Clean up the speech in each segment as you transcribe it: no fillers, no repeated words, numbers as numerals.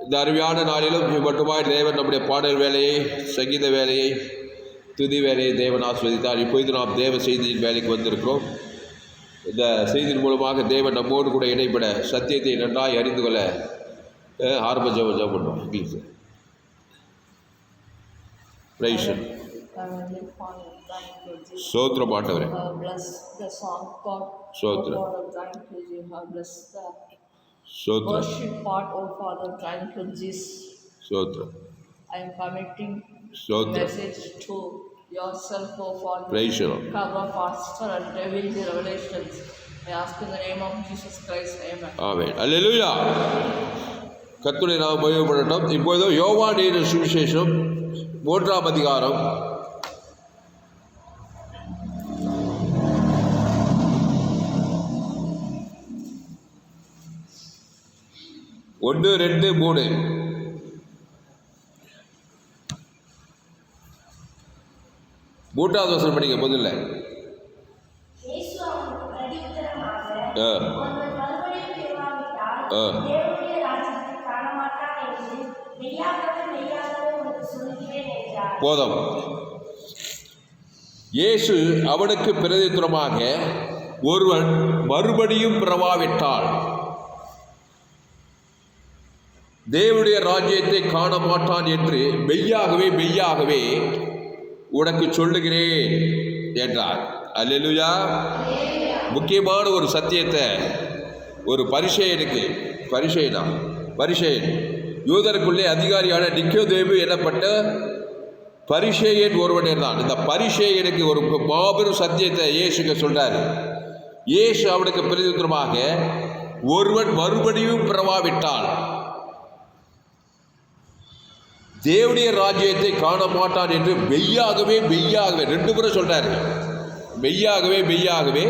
இந்த அருமையான நாளிலும் மட்டுமாய் தேவன் நம்முடைய பாடல் வேலையை, சங்கீத வேலையை, துதி வேலையை தேவன் ஆஸ்வதித்தார். இப்பொழுது நாம் தேவ செய்தியின் வேலைக்கு வந்திருக்கிறோம். இந்த செய்தியின் மூலமாக தேவன் நம்மோடு கூட இணைப்பட சத்தியத்தை நன்றாய் அறிந்து கொள்ள ஆரம்ப ஜெபம் பண்ணுவோம். இங்கிலீஷ் பிரைஸ் சோத்ரம் ஆண்டவரே, சோத்ரம் சோத்ரம் worship part, oh Father, thank you Jesus. சோத்ரம் I am committing சோத்ரம் message to yourself, oh Father. Praise Cover pastor and reveal the revelations. I ask in the name of Jesus Christ, amen. ஆமென். அல்லேலூயா. கர்த்தருடைய நாமம் மகிமைப்படட்டும். இப்பொழுது யோவான் எழுதின சுவிசேஷம் 3ஆம் அதிகாரம் 1, 2, 3. மூன்றாவது வசனம் படிங்க முதல்ல. போதும். இயேசு அவனுக்கு பிரதியுத்தரமாக, ஒருவன் மறுபடியும் பிறவாவிட்டால் தேவனுடைய ராஜ்யத்தை காண மாட்டான் என்று மெய்யாகவே மெய்யாகவே உனக்கு சொல்லுகிறேன் என்றார். அல்லேலூயா. முக்கியமான ஒரு சத்தியத்தை ஒரு பரிசேயன் யூதருக்குள்ளே அதிகாரியான நிக்கோதேமு எனப்பட்ட பரிசேயன் ஒருவன் இருந்தான். இந்த பரிசேயனுக்கு ஒரு மாபெரும் சத்தியத்தை இயேசுக்கு சொல்றாரு. இயேசு அவனுக்கு பிரதியுத்தரமாக, ஒருவன் மறுபடியும் பிறவாவிட்டால் தேவனுடைய ராஜ்யத்தை காண மாட்டான் என்று மெய்யாகவே மெய்யாகவே 2 முறை சொல்றாரு. மெய்யாகவே மெய்யாகவே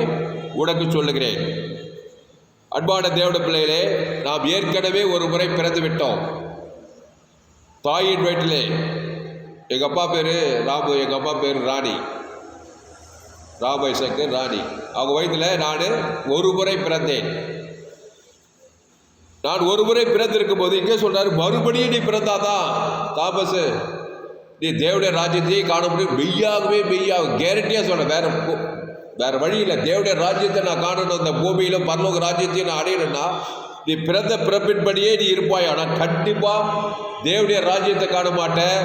உனக்கு சொல்லுகிறேன். அன்பான தேவனுடைய பிள்ளைகளே, நாம் ஏற்கனவே ஒரு முறை பிறந்து விட்டோம். தாயின் வயிற்றிலே எங்கள் அப்பா பேர் ராமு, எங்கள் அம்மா பேர் ராணி, ராமைசக்கு ராணி. அவங்க வயிற்றில் நான் ஒரு முறை பிறந்தேன். நான் ஒரு முறை பிறந்திருக்கும் போது இங்கே சொல்றாரு, மறுபடியும் நீ பிறந்தாதான் தாமஸ் நீ தேவனுடைய ராஜ்யத்தையே காண முடியும். மெய்யாகவே மெய்யாக கேரண்டியாக சொல்ல, வேற வழி இல்லை. தேவனுடைய ராஜ்யத்தை நான் காணணும், இந்த பூமியில பரலோக ராஜ்யத்தையும் நான் அடையணும்னா நீ பிறந்த பிறப்பின்படியே நீ இருப்பாய். ஆனால் கண்டிப்பாக தேவனுடைய ராஜ்யத்தை காண மாட்டேன்.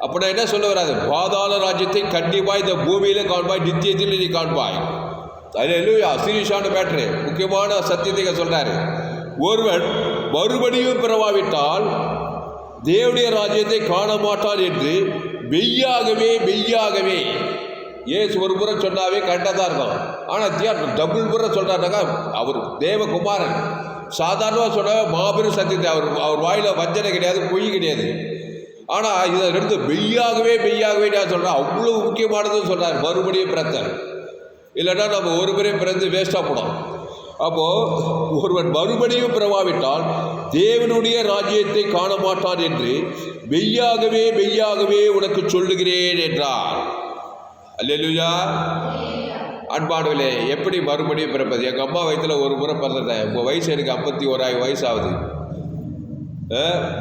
அப்படின்னா என்ன சொல்ல வராது, பாதாள ராஜ்யத்தை கண்டிப்பாக இந்த பூமியில காண்பாய், நித்தியத்தில் நீ காண்பாய். அல்லேலூயா. சீரியஸான மேட்ரு, முக்கியமான சத்தியத்தை சொல்றாரு. ஒருவன் மறுபடியும் பிறவாவிட்டால் தேவனுடைய ராஜ்யத்தை காண மாட்டான் என்று மெய்யாகவே மெய்யாகவே. ஏசு ஒரு முறை சொன்னாவே கரெக்டாக தான் இருக்கும். ஆனால் டபுள் முறை சொல்றாருனாக்கா அவர் தேவகுமாரன். சாதாரணமாக சொன்னாவே மாபெரும் சத்தியத்தை, அவர் வாயில வஞ்சனை கிடையாது, பொய் கிடையாது. ஆனால் இதை ரெண்டு மெய்யாகவே மெய்யாகவே நான் சொல்கிறேன். அவ்வளவு முக்கியமானதுன்னு சொல்கிறார். மறுபடியும் பிறத்தல் இல்லைன்னா நம்ம ஒரு முறை பிறந்து வேஸ்டாக போனோம். அப்போது ஒருவன் மறுபடியும் பிறவாவிட்டால் தேவனுடைய ராஜ்யத்தை காண மாட்டான் என்று மெய்யாகவே மெய்யாகவே உனக்கு சொல்லுகிறேன் என்றார். அல்லேலூயா. அன்பானவர்களே, எப்படி மறுபடியும் பிறப்பது? எங்கள் அம்மா வயசில் ஒரு முறை பிறந்தேன். உங்கள் வயசு எனக்கு 51 வயசு ஆகுது.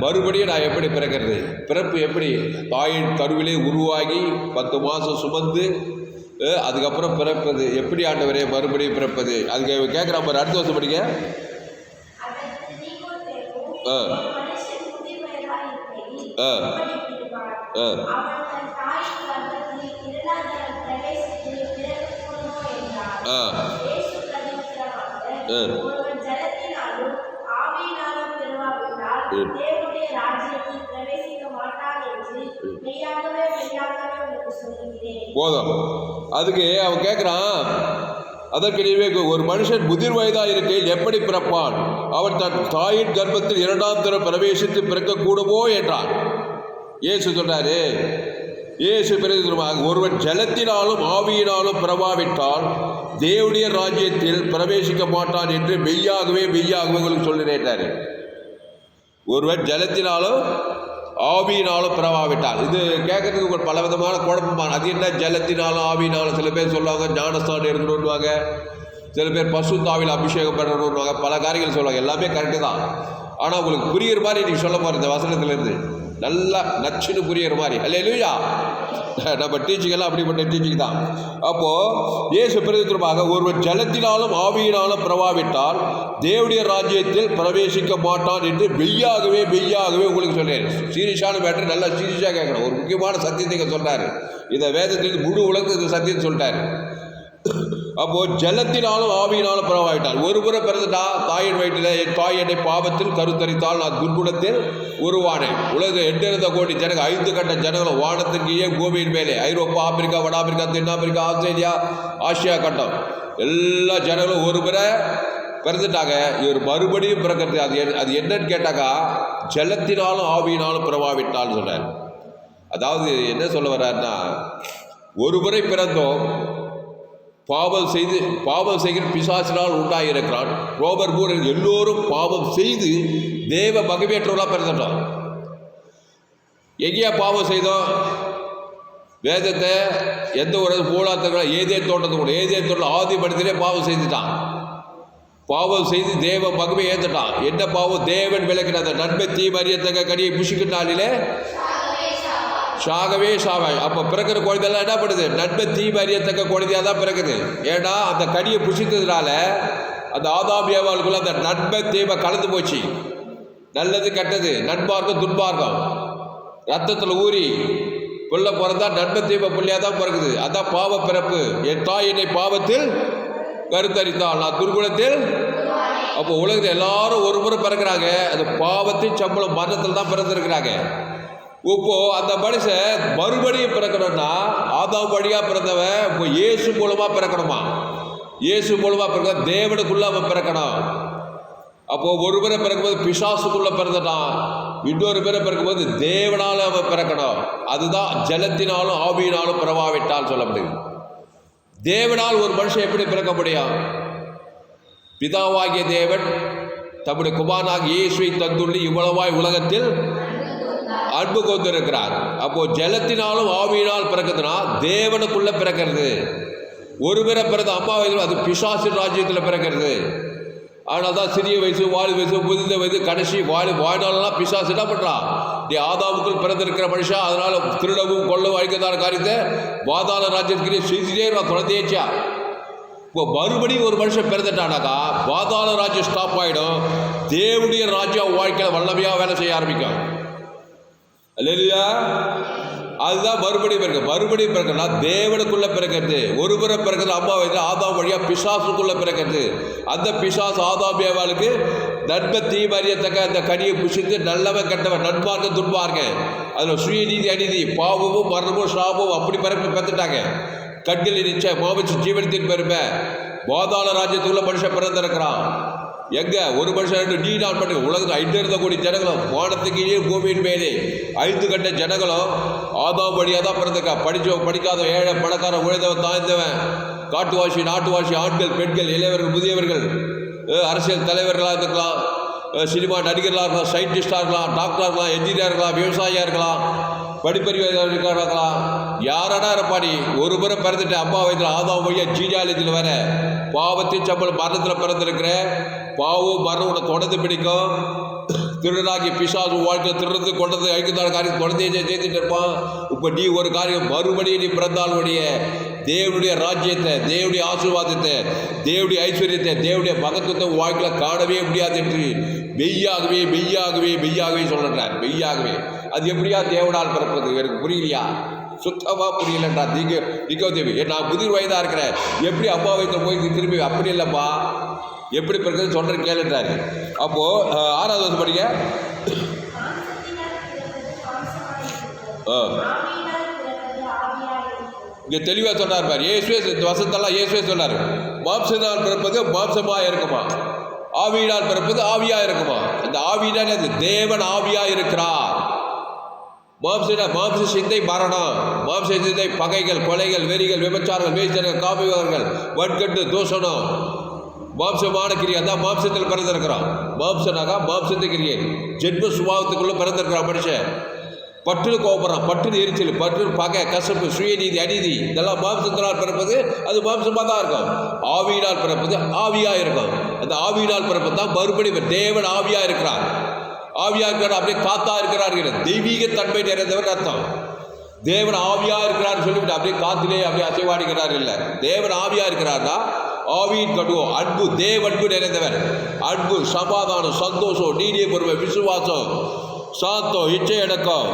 மறுபடியும் நான் எப்படி பிறக்கிறது? பிறப்பு எப்படி? தாயின் கருவிலே உருவாகி 10 மாதம் சுமந்து அதுக்கப்புறம் பிறப்பது எப்படி ஆண்டவரே மறுபடியும் பிறப்பது? அதுக்கு கேட்குற மாதிரி அடுத்த வருஷம் படிக்க. போதும். அதுக்கு அவன் கேட்குறான், அதற்கு நீவே ஒரு மனுஷன் முதிர் வயதாக இருக்கையில் எப்படி பிறப்பான்? அவன் தன் தாயின் கர்ப்பத்தில் 2ஆம் தரம் பிரவேசித்து பிறக்கக்கூடுமோ என்றான். இயேசு சொல்றாரு, இயேசு பிரதியுத்தரமாக, ஒருவன் ஜலத்தினாலும் ஆவியினாலும் பிறவாவிட்டால் தேவனுடைய ராஜ்யத்தில் பிரவேசிக்க மாட்டான் என்று மெய்யாகவே மெய்யாகவே உங்களுக்கு சொல்லுறேன். ஒருவன் ஜலத்தினாலும் ஆவியினாலும் பிறவாவிட்டால். இது கேட்கறதுக்கு ஒரு பல விதமான குழப்பமான, அது என்ன ஜலத்தினாலும் ஆவியினாலும்? சில பேர் சொல்லுவாங்க ஞானஸ்தானம் எடுக்கணும்னுவாங்க, சில பேர் பசுத்தாவில் அபிஷேகம் பண்ணணும்னுவாங்க, பல காரியங்கள் சொல்லுவாங்க. எல்லாமே கரெக்டு தான். ஆனால் உங்களுக்கு புரியுற மாதிரி இன்னைக்கு சொல்ல போகிறேன் இந்த வசனத்திலேருந்து நல்லா நச்சுன்னு புரியுற மாதிரி. அல்லேலூயா. நம்ம டீச்சிங்கெல்லாம் அப்படிப்பட்ட டீச்சிங் தான். அப்போது இயேசு பிரதித்திரமாக ஒருவர் ஜலத்தினாலும் ஆவியினாலும் பிரவாவிட்டால் தேவனுடைய ராஜ்யத்தில் பிரவேசிக்க மாட்டான் என்று மெய்யாகவே உங்களுக்கு சொல்றாரு. சீரியஸான மேட்டர், நல்லா சீரியஸாக கேட்கணும். ஒரு முக்கியமான சத்தியத்தை இங்கே சொல்கிறாரு. இதை வேதத்திலிருந்து முழு உலகத்துக்கு சத்தியத்தை சொல்லிட்டாரு. அப்போது ஜலத்தினாலும் ஆவியினாலும் பிரவாவிட்டால், ஒரு முறை பிறந்துட்டா தாயின் வயிற்றில் என் தாய் என்னை பாவத்தில் கருத்தரித்தால் நான் துர்குணத்தில் உருவானேன். உலக 8 கோடி ஜனங்கள், 5 கட்ட ஜனங்களும் வானத்திற்கு பூமியின் மேலே, ஐரோப்பா, ஆப்பிரிக்கா, வட ஆப்பிரிக்கா, தென்னாப்பிரிக்கா, ஆஸ்திரேலியா, ஆசியா கட்டம் எல்லா ஜனங்களும் ஒரு முறை பிறந்துட்டாங்க. இவர் மறுபடியும் பிறக்கிறது அது என்னன்னு கேட்டாக்கா ஜலத்தினாலும் ஆவியினாலும் பிரவாவிட்டான்னு சொன்னார். அதாவது என்ன சொல்ல வர்றாருன்னா, ஒரு முறை பிறந்தோம், பாவம் செய்கிற பிசாசினால் உண்டாயிருக்கிறான். ரோமர் 3 எல்லோரும் பாவம் செய்து தேவ மகிமையற்றவர்களாக பிறந்துட்டோம். எங்கேயா பாவம் செய்தோம்? வேதத்தை எந்த ஒரு மூலாத்தங்களும் ஏதேன் தோட்டத்தில் ஆதி மனிதனே பாவம் செய்துட்டான். பாவம் செய்து தேவ மகிமை ஏற்றுட்டான். என்ன பாவம்? தேவன் விளக்கின அந்த நன்மை தீமை அறியத்தக்க கனியை புசிக்கின்றாலே சாகவே சாவாய். அப்போ பிறக்கிற குழந்தைலாம் என்ன பண்ணுது? நன்மை தீமை அறியத்தக்க குழந்தையாக தான் பிறகுது. ஏன்னா அந்த கனியை புசித்ததுனால அந்த ஆதாம் ஏவாளுக்குள்ள அந்த நன்மை தீமை கலந்து போச்சு. நல்லது கெட்டது, நண்பார்க்கம் துன்பார்க்கம் ரத்தத்தில் ஊறி புள்ள பிறந்தா நன்மை தீமை புள்ளியாக தான் பிறகுது. அதான் பாவ பிறப்பு. என் தாய் என்னை பாவத்தில் கருத்தரித்தாள், நான் துர்குணத்தில். அப்போ உலகத்தில் எல்லாரும் ஒரு முறை பிறக்கிறாங்க. அந்த பாவத்தின் சம்பளம் மரணத்தில் தான் பிறந்திருக்கிறாங்க. இப்போ அந்த மனுஷன் மறுபடியும் பிறக்கணும்னா ஆதாம் வழியாக பிறந்தவன் இப்போ இயேசு மூலமாக பிறக்கணுமா? இயேசு மூலமாக பிறக்க தேவனுக்குள்ள அவன் பிறக்கணும். அப்போது ஒரு முறை பிறக்கும்போது பிசாசுக்குள்ளே பிறந்துட்டான். இன்னொரு முறை பிறக்கும்போது தேவனால் அவன் பிறக்கணும். அதுதான் ஜலத்தினாலும் ஆவியினாலும் பிரவாவிட்டால் சொல்ல முடியும். தேவனால் ஒரு மனுஷன் எப்படி பிறக்க முடியும்? பிதாவாகிய தேவன் தம்முடைய குமாரனாகிய இயேசுவை தந்துள்ளி இவ்வளவாய் உலகத்தில் அன்பு கொண்டிருக்கிறார். அப்போ ஜலத்தினாலும் ஆவியினால் பிறக்குதுன்னா தேவனுக்குள்ள பிறக்கிறது. ஒரு முறை பிறந்த அம்மா வயது அது பிசாசின் ராஜ்யத்தில் பிறக்கிறது. ஆனால் தான் சிறிய வயசு, வாலி வயசு, முதிர்ந்த வயது, கடைசி வாழ்நாளெல்லாம் பிசாசு என்ன பண்ணுறான்? நீ ஆதாமுக்குள் பிறந்திருக்கிற மனுஷா, அதனால் திருடவும் கொள்ளவும் அழிக்கதான காரியத்தை பாதாள ராஜ்யத்துக்கு செய்திட்டே இருக்கான் குழந்தையச்சா. இப்போ மறுபடியும் ஒரு மனுஷன் பிறந்துட்டானாக்கா பாதாள ராஜ்யம் ஸ்டாப் ஆகிடும். தேவனுடைய ராஜ்யம் வாழ்க்கையில் வல்லமையாக வேலை செய்ய ஆரம்பிக்கும். அல்லேலூயா. அதுதான் மறுபடியும் பிறகுனா தேவனுக்குள்ள பிறக்கிறது. ஒரு முறை பிறக்கிறது அம்மா வயது ஆதாம் வழியாக பிசாசுக்குள்ள பிறக்கிறது. அந்த பிசாசு ஆதாம் ஏவாளுக்கு நன்மை தீமை அறியத்தக்க அந்த கனியை புசித்து நல்லவன் கெட்டவன், நண்பார்க்க துன்பார்க்க, அதில் சுயநீதி அநீதி, பாவமும் மரணமும் சாபமும் அப்படி பிறந்துட்டாங்க. கண்களில் நிச்சயம் மாமிச்சு ஜீவனத்தின் பெருமை. பாதாள ராஜ்யத்துக்குள்ள மனுஷன் பிறந்திருக்கிறான். எங்க ஒரு மனுஷன் நீ நான் பண்ண உலகத்தில் 5 கோடி ஜனங்களும் வானத்துக்கு பூமியின் மேலே 5 கட்ட ஜனங்களும் ஆதாம் வழியாக தான் பிறந்திருக்கா. படிக்காத ஏழை பணக்காரன் உழைந்தவன் தாய்ந்தவன் காட்டுவாசி நாட்டுவாசி ஆண்கள் பெண்கள் இளையவர்கள் முதியவர்கள் அரசியல் தலைவர்களாக இருக்கலாம், சினிமா நடிகர்களாக இருக்கலாம், சயின்டிஸ்டாக இருக்கலாம், டாக்டராக இருக்கலாம், என்ஜினியராக இருக்கலாம், விவசாயியாக இருக்கலாம், படிப்பறிவு இருக்கலாம், யாரடா இருப்பாடி. ஒரு முறை பிறந்துட்டு அம்மா வயதில் ஆதாம் வழியாக ஜீஜாலயத்தில் வர பாவத்தின் சம்பளம் மரணத்தில் பிறந்திருக்கிற பாவம் மரணம் உன்னை தொடர்ந்து பிடிக்கும். திருடனாகி பிசாசு வாழ்க்கை திருடுறது கொண்டது ஐக்கியத்தான காரியம் தொடர்ந்து செய்துட்டு இருப்பான். இப்போ நீ ஒரு காரியம் மறுபடியும் நீ பிறந்தாலுடைய தேவனுடைய ராஜ்யத்தை, தேவனுடைய ஆசீர்வாதத்தை, தேவனுடைய ஐஸ்வர்யத்தை, தேவனுடைய மகத்துவத்தை வாழ்க்கையில் காணவே முடியாது என்று மெய்யாகவே சொல்கிறார். மெய்யாகவே அது எப்படியா தேவனால் பிறப்பது? எனக்கு புரியலையா? சுத்தமாக புரியலன்றா. நிக்கோதேவி நான் முதிர் வயதாக இருக்கிறேன், எப்படி அம்மா வயதில் போய் திரும்பி? அப்படி இல்லைப்பா, எப்படி பிறகுன்னு சொல்கிறேன் கேளுன்றாரு. அப்போது 6வது வருஷம் படிக்க இங்கே தெளிவாக சொன்னார் பார். இயேசுவே இந்த வசனத்தெல்லாம் இயேசுவே சொன்னார். மாம்சனால் பிறப்பது மாம்சமாக இருக்குமா, ஆவியினால் பிறப்பது ஆவியாக இருக்குமா. அந்த ஆவியினால் அது தேவன் ஆவியாக இருக்கிறார். மாம்ச சிந்தை மரணம், மாம்ச சிந்தை பகைகள், கொலைகள், வெறிகள், விபச்சாரங்கள், வேய்ச்சர்கள், காமிவர்கள், வன்கட்டு, தூஷணம், மாம்சமான கிரியை. அதான் மாம்சத்தில் பிறந்திருக்கிறான். மாம்சனாக மாம்சத்து கிரியை ஜென்ம சுபாவத்துக்குள்ளே பிறந்திருக்கிறான் மனுஷன். பற்றுன்னு கோபப்படுறான், பற்றுன்னு எரிச்சல், பற்றுன்னு பகை, கசப்பு, சுயநீதி, அநீதி, இதெல்லாம் மாம்சத்தினால் பிறப்பது அது மாம்சமாக தான் இருக்கும். ஆவியினால் பிறப்பது ஆவியாக இருக்கும். அந்த ஆவியினால் பிறப்பது தான் மறுபடியும் தேவன் ஆவியாக இருக்கிறார். ஆவியா இருக்கிறார் அப்படியே காத்தா இருக்கிறார்கள். தெய்வீக தன்மை நிறைந்தவர் அர்த்தம். தேவன் ஆவியா இருக்கிறார் சொல்லிவிட்டு அப்படியே காத்திலே அப்படியே அசைவாடுகிறார் இல்லை. தேவன் ஆவியா இருக்கிறார்னா ஆவியின் கடுவோ அன்பு, தேவன்பு நிறைந்தவர். அன்பு, சமாதானம், சந்தோஷம், நீடிய பொறுமை, விசுவாசம், சாந்தம், இச்சை அடக்கம்,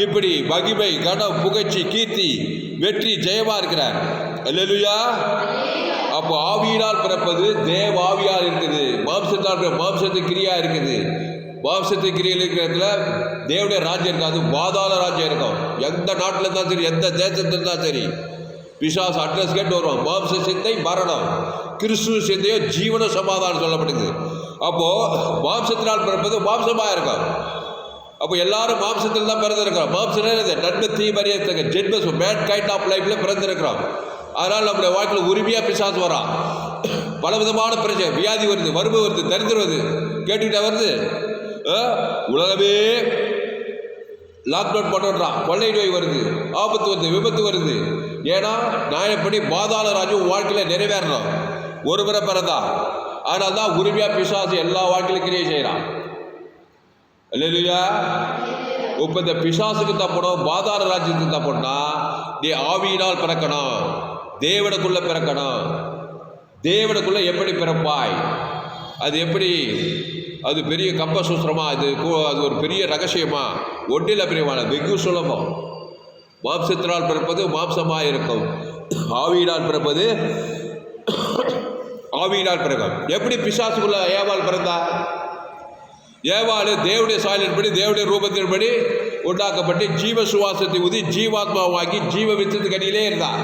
இப்படி மகிமை, கனம், புகழ்ச்சி, கீர்த்தி, வெற்றி, ஜெயமா இருக்கிறார். அல்லேலூயா. அப்போ ஆவியினால் பிறப்பது தேவ ஆவியால் இருக்குது. மாம்சத்தால் மாம்சத்து கிரியா இருக்குது. மாம்சத்து கிரியில் இருக்கிறதுல தேவனுடைய ராஜ்யம் இருக்காது, பாதாள ராஜ்யம் இருக்கும். எந்த நாட்டில் இருந்தாலும் சரி, எந்த தேசத்தில் இருந்தாலும் சரி, பிசாசு அட்ரஸ் கேட்டு வருவான். மாம்ச சிந்தை மரணம், கிறிஸ்துவ சிந்தையோ ஜீவன சமாதானம் சொல்லப்படுது. அப்போ மாம்சத்தினால் பிறப்பது மாம்சமாக இருக்கும். அப்போ எல்லாரும் மாம்சத்தில் தான் பிறந்திருக்கிறோம். மாம்சம் நன்மை தீமறியத்தக்க ஜென்மஸ் மேன் கைண்ட் ஆஃப் லைஃப்ல பிறந்திருக்கிறோம். அதனால் நம்முடைய வாழ்க்கையில் உரிமையாக பிசாசு வரான். பல விதமான பிரச்சனை, வியாதி வருது, வறுமை வருது, தரித்திரம் வருது, கேட்டுக்கிட்டே வருது. உலகமே லாக்டவுன் பண்ணுறான். கொள்ளை நோய் வருது, ஆபத்து வருது, விபத்து வருது. ஏன்னா நியாயப்படி பாதாள ராஜ்யம் வாழ்க்கையில் நிறைவேறணும். ஒரு முறை பிறந்தா. அதனால தான் உரிமையாக பிசாசு எல்லா வாழ்க்கையிலும் கிரியை செய்கிறான். அல்லேலூயா. இப்போ இந்த பிசாசுக்கு தப்பணும், பாதாள ராஜ்யத்துக்கு தப்பணும்னா நீ ஆவியினால் பிறக்கணும், தேவனுக்குள்ள பிறக்கணும். தேவனுக்குள்ள எப்படி பிறப்பாய்? அது எப்படி? அது பெரிய கம்ப சூத்திரமா? அது ஒரு பெரிய ரகசியமா? ஒன்றில் பிரியமான வெகு சுலபம். மாம்சத்தினால் பிறப்பது மாம்சமாக இருக்கும், ஆவியினால் பிறப்பது ஆவியினால் பிறக்கும். எப்படி பிசாசுக்குள்ள ஏவாள் பிறந்தா? ஏவாள் தேவனுடைய சாயலின்படி, தேவனுடைய ரூபத்தின்படி உண்டாக்கப்பட்டு ஜீவ சுவாசத்தை ஊதி ஜீவாத்மாவாகி ஜீவ வித்தத்துக்கு அடியிலே இருந்தார்.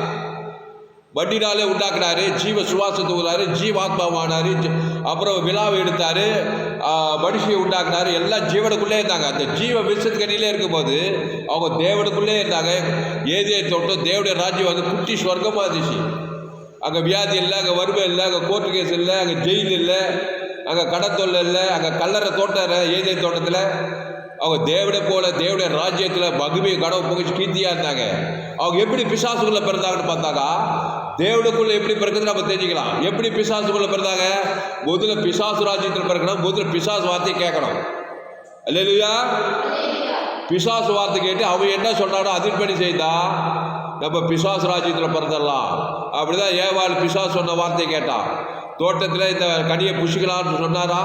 வண்டினாலே உண்டாக்குனாரு, ஜீவ சுவாசத்தை ஊதாரு, ஜீவாத்மாவானாரு. அப்புறம் விழாவை எடுத்தாரு, மனுஷியை உண்டாக்குனாரு. எல்லாம் ஜீவனுக்குள்ளே இருந்தாங்க. அந்த ஜீவ விருட்சத்துக்கு அடியிலே இருக்கும்போது அவங்க தேவனுக்குள்ளே இருந்தாங்க. ஏதேன் தோட்டம் தேவனுடைய ராஜ்யம் வந்து குட்டி சொர்க்கமாக இருந்துச்சு. அங்கே வியாதி இல்லை, அங்கே வறுமை இல்லை, அங்கே கோர்ட்டு கேஸ் இல்லை, அங்கே ஜெயில் இல்லை, அங்கே கடத்தொல்லை இல்லை, அங்கே கல்லறை தோட்டம் ஏதேன் தோட்டத்தில். அவங்க தேவனை போல தேவனுடைய ராஜ்யத்தில் மகிமை, கனவு, புகழ்ச்சி, கீர்த்தியாக இருந்தாங்க. அவங்க எப்படி பிசாசுக்குள்ளே பிறந்தாங்கன்னு பார்த்தாக்கா, தேவனுக்குள்ளே எப்படி பிறக்குதுன்னு நம்ம தெரிஞ்சுக்கலாம். எப்படி பிசாசுக்குள்ளே பிறந்தாங்க? முதல்ல பிசாசு ராஜ்யத்தில் பிறக்கணும். முதல்ல பிசாசு வார்த்தையை கேட்கணும். அல்லேலூயா. பிசாசு வார்த்தை கேட்டு அவன் என்ன சொன்னானோ அதின்படி செய்தா நம்ம பிசாசு ராஜ்யத்தில் பிறந்தரலாம். அப்படிதான் ஏவாள் பிசாசு சொன்ன வார்த்தையை கேட்டான். தோட்டத்தில் இந்த கனியை புஷிக்கலான்னு சொன்னாரா?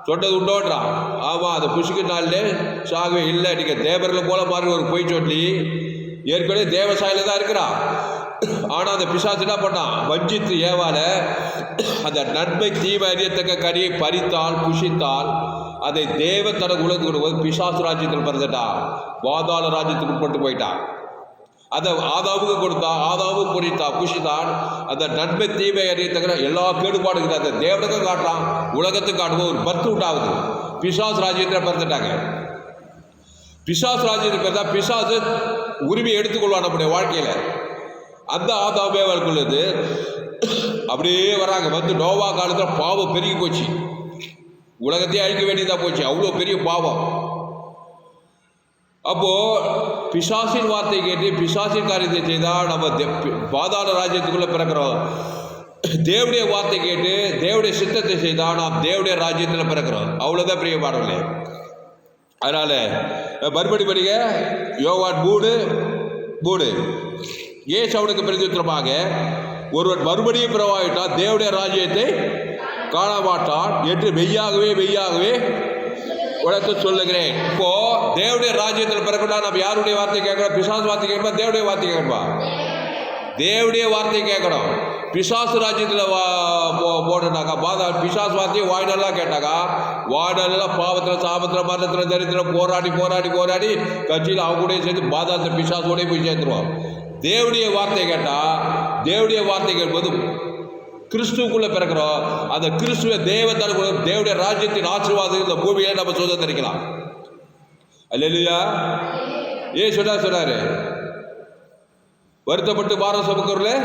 சொன்னது உண்டோன்றான். ஆமாம், அதை புஷிக்கினாலே சாகவே இல்லை. நீங்கள் தேவர்களை போல மாதிரி ஒரு பொய் சொல்லி ஏற்கனவே தேவசாயில தான் இருக்கிறான். ஆனால் அந்த பிசாசு என்ன பண்ணான்? வஞ்சித்து ஏவால அந்த நன்மை தீமை அறியத்தக்க கனியை பறித்தால், புஷித்தால், அதை தேவ தனக்கு உலகத்துக்கு கொடுக்கும்போது பிசாசு ராஜ்யத்தில் பிறந்துட்டான். பாதாள ராஜ்யத்துக்கு உட்பட்டு போயிட்டான். அதை ஆதாவுக்கு கொடுத்தா, ஆதாவும் புரித்தான், புஷித்தான். அந்த நன்மை தீமை அறியத்தக்க எல்லா கேடுபாடுகள் அந்த தேவனுக்கும் காட்டுறான், உலகத்துக்கு காட்டுவோம். ஒரு பர்த்து உண்டாகுது. பிசாசு ராஜ்யத்தில் பிறந்துட்டாங்க. பிசாசு ராஜ்யத்தில் பிறந்தா பிசாசு உரிமை எடுத்துக்கொள்வான் நம்முடைய வாழ்க்கையில். அந்த ஆதாமேவர்களுக்கு அப்படியே வராங்க. வந்து நோவா காலத்தில் பாவம் பெருகி போச்சு, உலகத்தையே அழிக்க வேண்டியதாக போச்சு. அவ்வளோ பெரிய பாவம். அப்போ பிசாசின் வார்த்தை கேட்டு பிசாசின் காரியத்தை செய்தால் நம்ம பாதாள ராஜ்யத்துக்குள்ளே பிறக்கிறோம். தேவனுடைய வார்த்தை கேட்டு தேவனுடைய சித்தத்தை செய்தால் நாம் தேவனுடைய ராஜ்யத்தில் பிறக்கிறோம். அவ்வளோதான் பிரியமானவர்களே. அதனால மறுபடி படிக்க யோவான் 3:3. ஏசு அவனுக்கு பிரதியுத்தரமாக, ஒருவன் மறுபடியும் பிறவாயிட்டால் தேவனுடைய ராஜ்யத்தை காண மாட்டான் என்று மெய்யாகவே மெய்யாகவே உனக்கு சொல்லுகிறேன். இப்போ தேவனுடைய ராஜ்யத்தில் பிறக்கணும். நம்ம யாருடைய வார்த்தை கேட்கணும்? பிசாசு வார்த்தை கேட்கணும், தேவனுடைய வார்த்தை கேட்கணுமா? தேவனுடைய வார்த்தை கேட்கணும். பிசாசு ராஜ்யத்தில் போட்டுனாக்கா பிசாசு வார்த்தையை வாய்நாளெலாம் கேட்டாக்கா வாய்நாளெல்லாம் பாவத்தில், சாபத்தில், மரணத்தில், தரித்திரம் போராடி போராடி போராடி கட்சியில் அவங்க கூட சேர்ந்து பாதாளத்தில் பிசாசோடய போய் சேர்த்துருவோம். தேவனுடைய வார்த்தை கேட்டால், தேவனுடைய வார்த்தை கேட்போது கிறிஸ்துவுக்குள்ளே பிறக்கிறோம். அந்த கிறிஸ்துவ தேவதற்கு தேவனுடைய ராஜ்யத்தின் ஆசீர்வாதம் இந்த பூமியை நம்ம சுதந்திரிக்கலாம். அல்லேலூயா. ஏன் சொன்னாரு? வருத்தப்பட்டு பாரம் சுமக்கிறவர்களே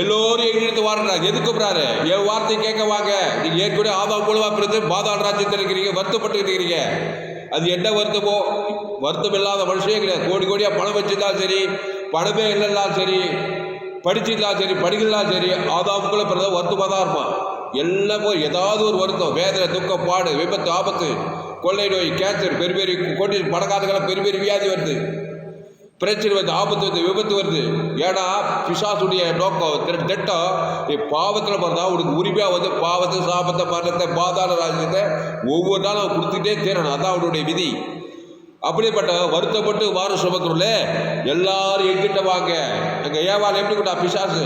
எல்லோரும் எங்கிருந்து வாடுறாங்க. எதுக்கு போறாரு? என் வார்த்தை கேட்க வாங்க. நீங்க ஏற்கனவே ஆதாம் மூலமா பிறந்து பாதாள ராஜ்யத்தில் இருக்கிறீங்க, வருத்தப்பட்டு இருக்கிறீங்க. அது என்ன வருத்தமோ? வருத்தம் இல்லாத மனுஷனே கிடையாது. கோடி கோடியா பணம் வச்சிருந்தாலும் சரி, பணமே இல்லைன்னாலும் சரி, படிச்சிருந்தாலும் சரி, படிக்கலாம் சரி, ஆதாமுக்குள்ள பிறந்த வருத்தமாக தான் இருப்பான். எல்லாம் போய் ஏதாவது ஒரு வருத்தம், வேதனை, துக்கம், பாடு, விபத்து, ஆபத்து, கொள்ளை நோய், கேன்சர், பெரிய பெரிய கொட்டி பணக்காரங்களாம் பெரிய பெரிய வியாதி வருது, பிரச்சனை வருது, ஆபத்து வருது, விபத்து வருது. ஏன்னா பிசாசுடைய நோக்கம் திட்டம், நீ பாவத்தில் பிறந்தா உனக்கு உரிமையாக வந்து பாவத்தை, சாபத்தை, மரணத்தை, பாதாள ராஜ்யத்தை ஒவ்வொரு நாளும் கொடுத்துட்டே தீரணும். அதான் அவனுடைய விதி. அப்படிப்பட்ட வருத்தப்பட்டு வாரம் சுமக்கிறோம்ல, எல்லாரும் எங்கிட்ட வாங்க. எங்கள் ஏவாள் எப்படி கூட்டா பிசாசு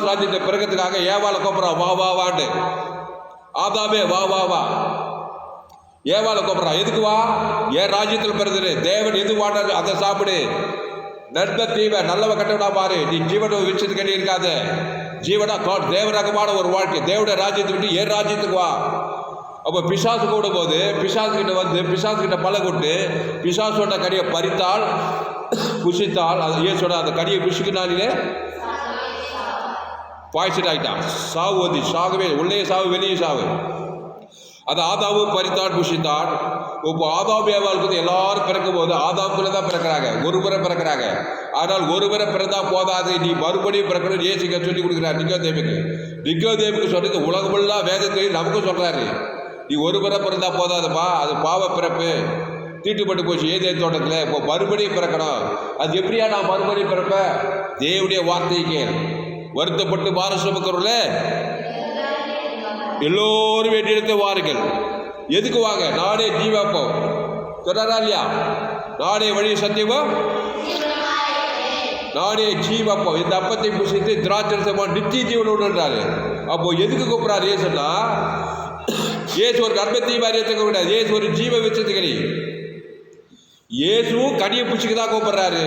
ராஜ்யத்தை பிறக்கிறதுக்காக ஏவாளை கூப்பிட்றான், வா வா வாண்டு. ஆதாமே வா வா வா. ஏவாளை கூப்பிட்றான், எதுக்கு வா? ஏன் ராஜ்யத்தில் பிறந்தது, தேவன் எது வாண்டாரு அதை சாப்பிடு. நன்மை தீவை நல்லவ கட்டவிடா பாரு. நீ ஜீவனை விச்சது கட்டி இருக்காத. ஜீவனா தேவரகமான ஒரு வாழ்க்கை, தேவனுடைய ராஜ்யத்தை விட்டு ஏன் ராஜ்யத்துக்கு வா. அப்போ பிசாசு கூடும் போது பிசாசுக்கிட்ட வந்து பிசாசுக்கிட்ட பல கொண்டு பிசாசோட கடியை பறித்தால் புசித்தால், அது ஏசோட அந்த கடியை புசிக்கினாலே பாய்ச்சல் ஆகிட்டான். சாவு வந்து சாகவே, உள்ளே சாவு வெளியே சாவு. அது ஆதாவும் பறித்தான் புசித்தான். இப்போ ஆதாம் ஏவாளுக்கு எல்லாரும் பிறக்கும் போது ஆதாமுக்குள்ளே தான் பிறக்கிறாங்க, ஒரு முறை பிறக்கிறாங்க. ஆனால் ஒரு முறை பிறந்தா போதாது, நீ மறுபடியும் பிறக்கணும் ஏசிக்க சொல்லி கொடுக்குறாரு நிக்கோதேவுக்கு சொன்னது உலகமெல்லாம் வேதத்தையும் நமக்கும் சொல்கிறாரு. நீ ஒரு முறை பிறந்தா போதாதுப்பா, அது பாவ பிறப்பு, தீட்டுப்பட்டு போச்சு ஏதேன் தோட்டத்தில். இப்போ மறுபடியும் பிறக்கணும். அது எப்படியா நான் மறுபடியும் பிறப்பேன்? தேவனுடைய வார்த்தையை கேள். வருத்தப்பட்டு பார சுமக்கிறோம்ல, எல்லோரும் வேண்டியெடுத்து வாருங்கள். எதுக்கு வாங்க? நானே ஜீவப்போ சொல்றாரா இல்லையா? நானே வழி சத்தியமோ நானே ஜீவப்போ. இந்த அப்பத்தை புசித்து திராட்சரசமா நித்திய ஜீவனோடுன்றாரு. அப்போ எதுக்கு கூப்பிட்றாரு ஏசுன்னா, ஏசு ஒரு நன்மை அறியத்துக்கு கூடாது, ஏசு ஒரு ஜீவ விச்சத்துக்கடி. இயேசுவும் கனியை பிடிச்சிக்கு தான் கூப்பிட்றாரு,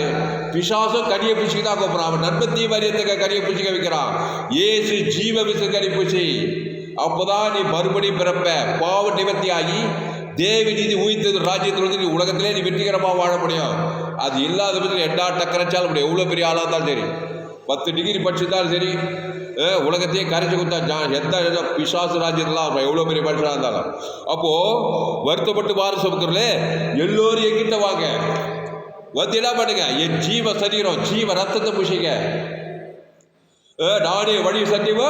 பிசாசும் கனியை பிடிச்சிக்கு தான் கூப்பிட்றான். அவன் நன்மை அறியத்துக்கு கனியை பிடிச்சிக்க வைக்கிறான். ஏசு ஜீவ விசு கனி பூச்சி. அப்போதான் நீ மறுபடியும் பிறப்ப, பாவ நிவர்த்தி ஆகி தேவ நீதி உயிர்த்தது ராஜ்யத்தில் வந்து நீ உலகத்திலே நீ வெற்றிகரமாக வாழ முடியும். அது இல்லாத பட்சத்தில் எண்டா டக்கரைச்சாலும் முடியும். எவ்வளோ பெரிய ஆளாக இருந்தாலும் சரி, 10 டிகிரி படிச்சுருந்தாலும் சரி, உலகத்தையே கரைச்சி கொடுத்தா எந்த பிசாசு ராஜ்யத்தில் எவ்வளோ பெரிய மனுஷனாக இருந்தாலும். அப்போது வருத்தப்பட்டு வாரம் சுமக்கிறதுல எல்லோரும் எங்கிட்ட வாங்க. வந்து என்ன பண்ணுங்க? என் ஜீவ சரீரம் ஜீவ ரத்தத்தை புஷிங்க. நானே வழி சத்தியமோ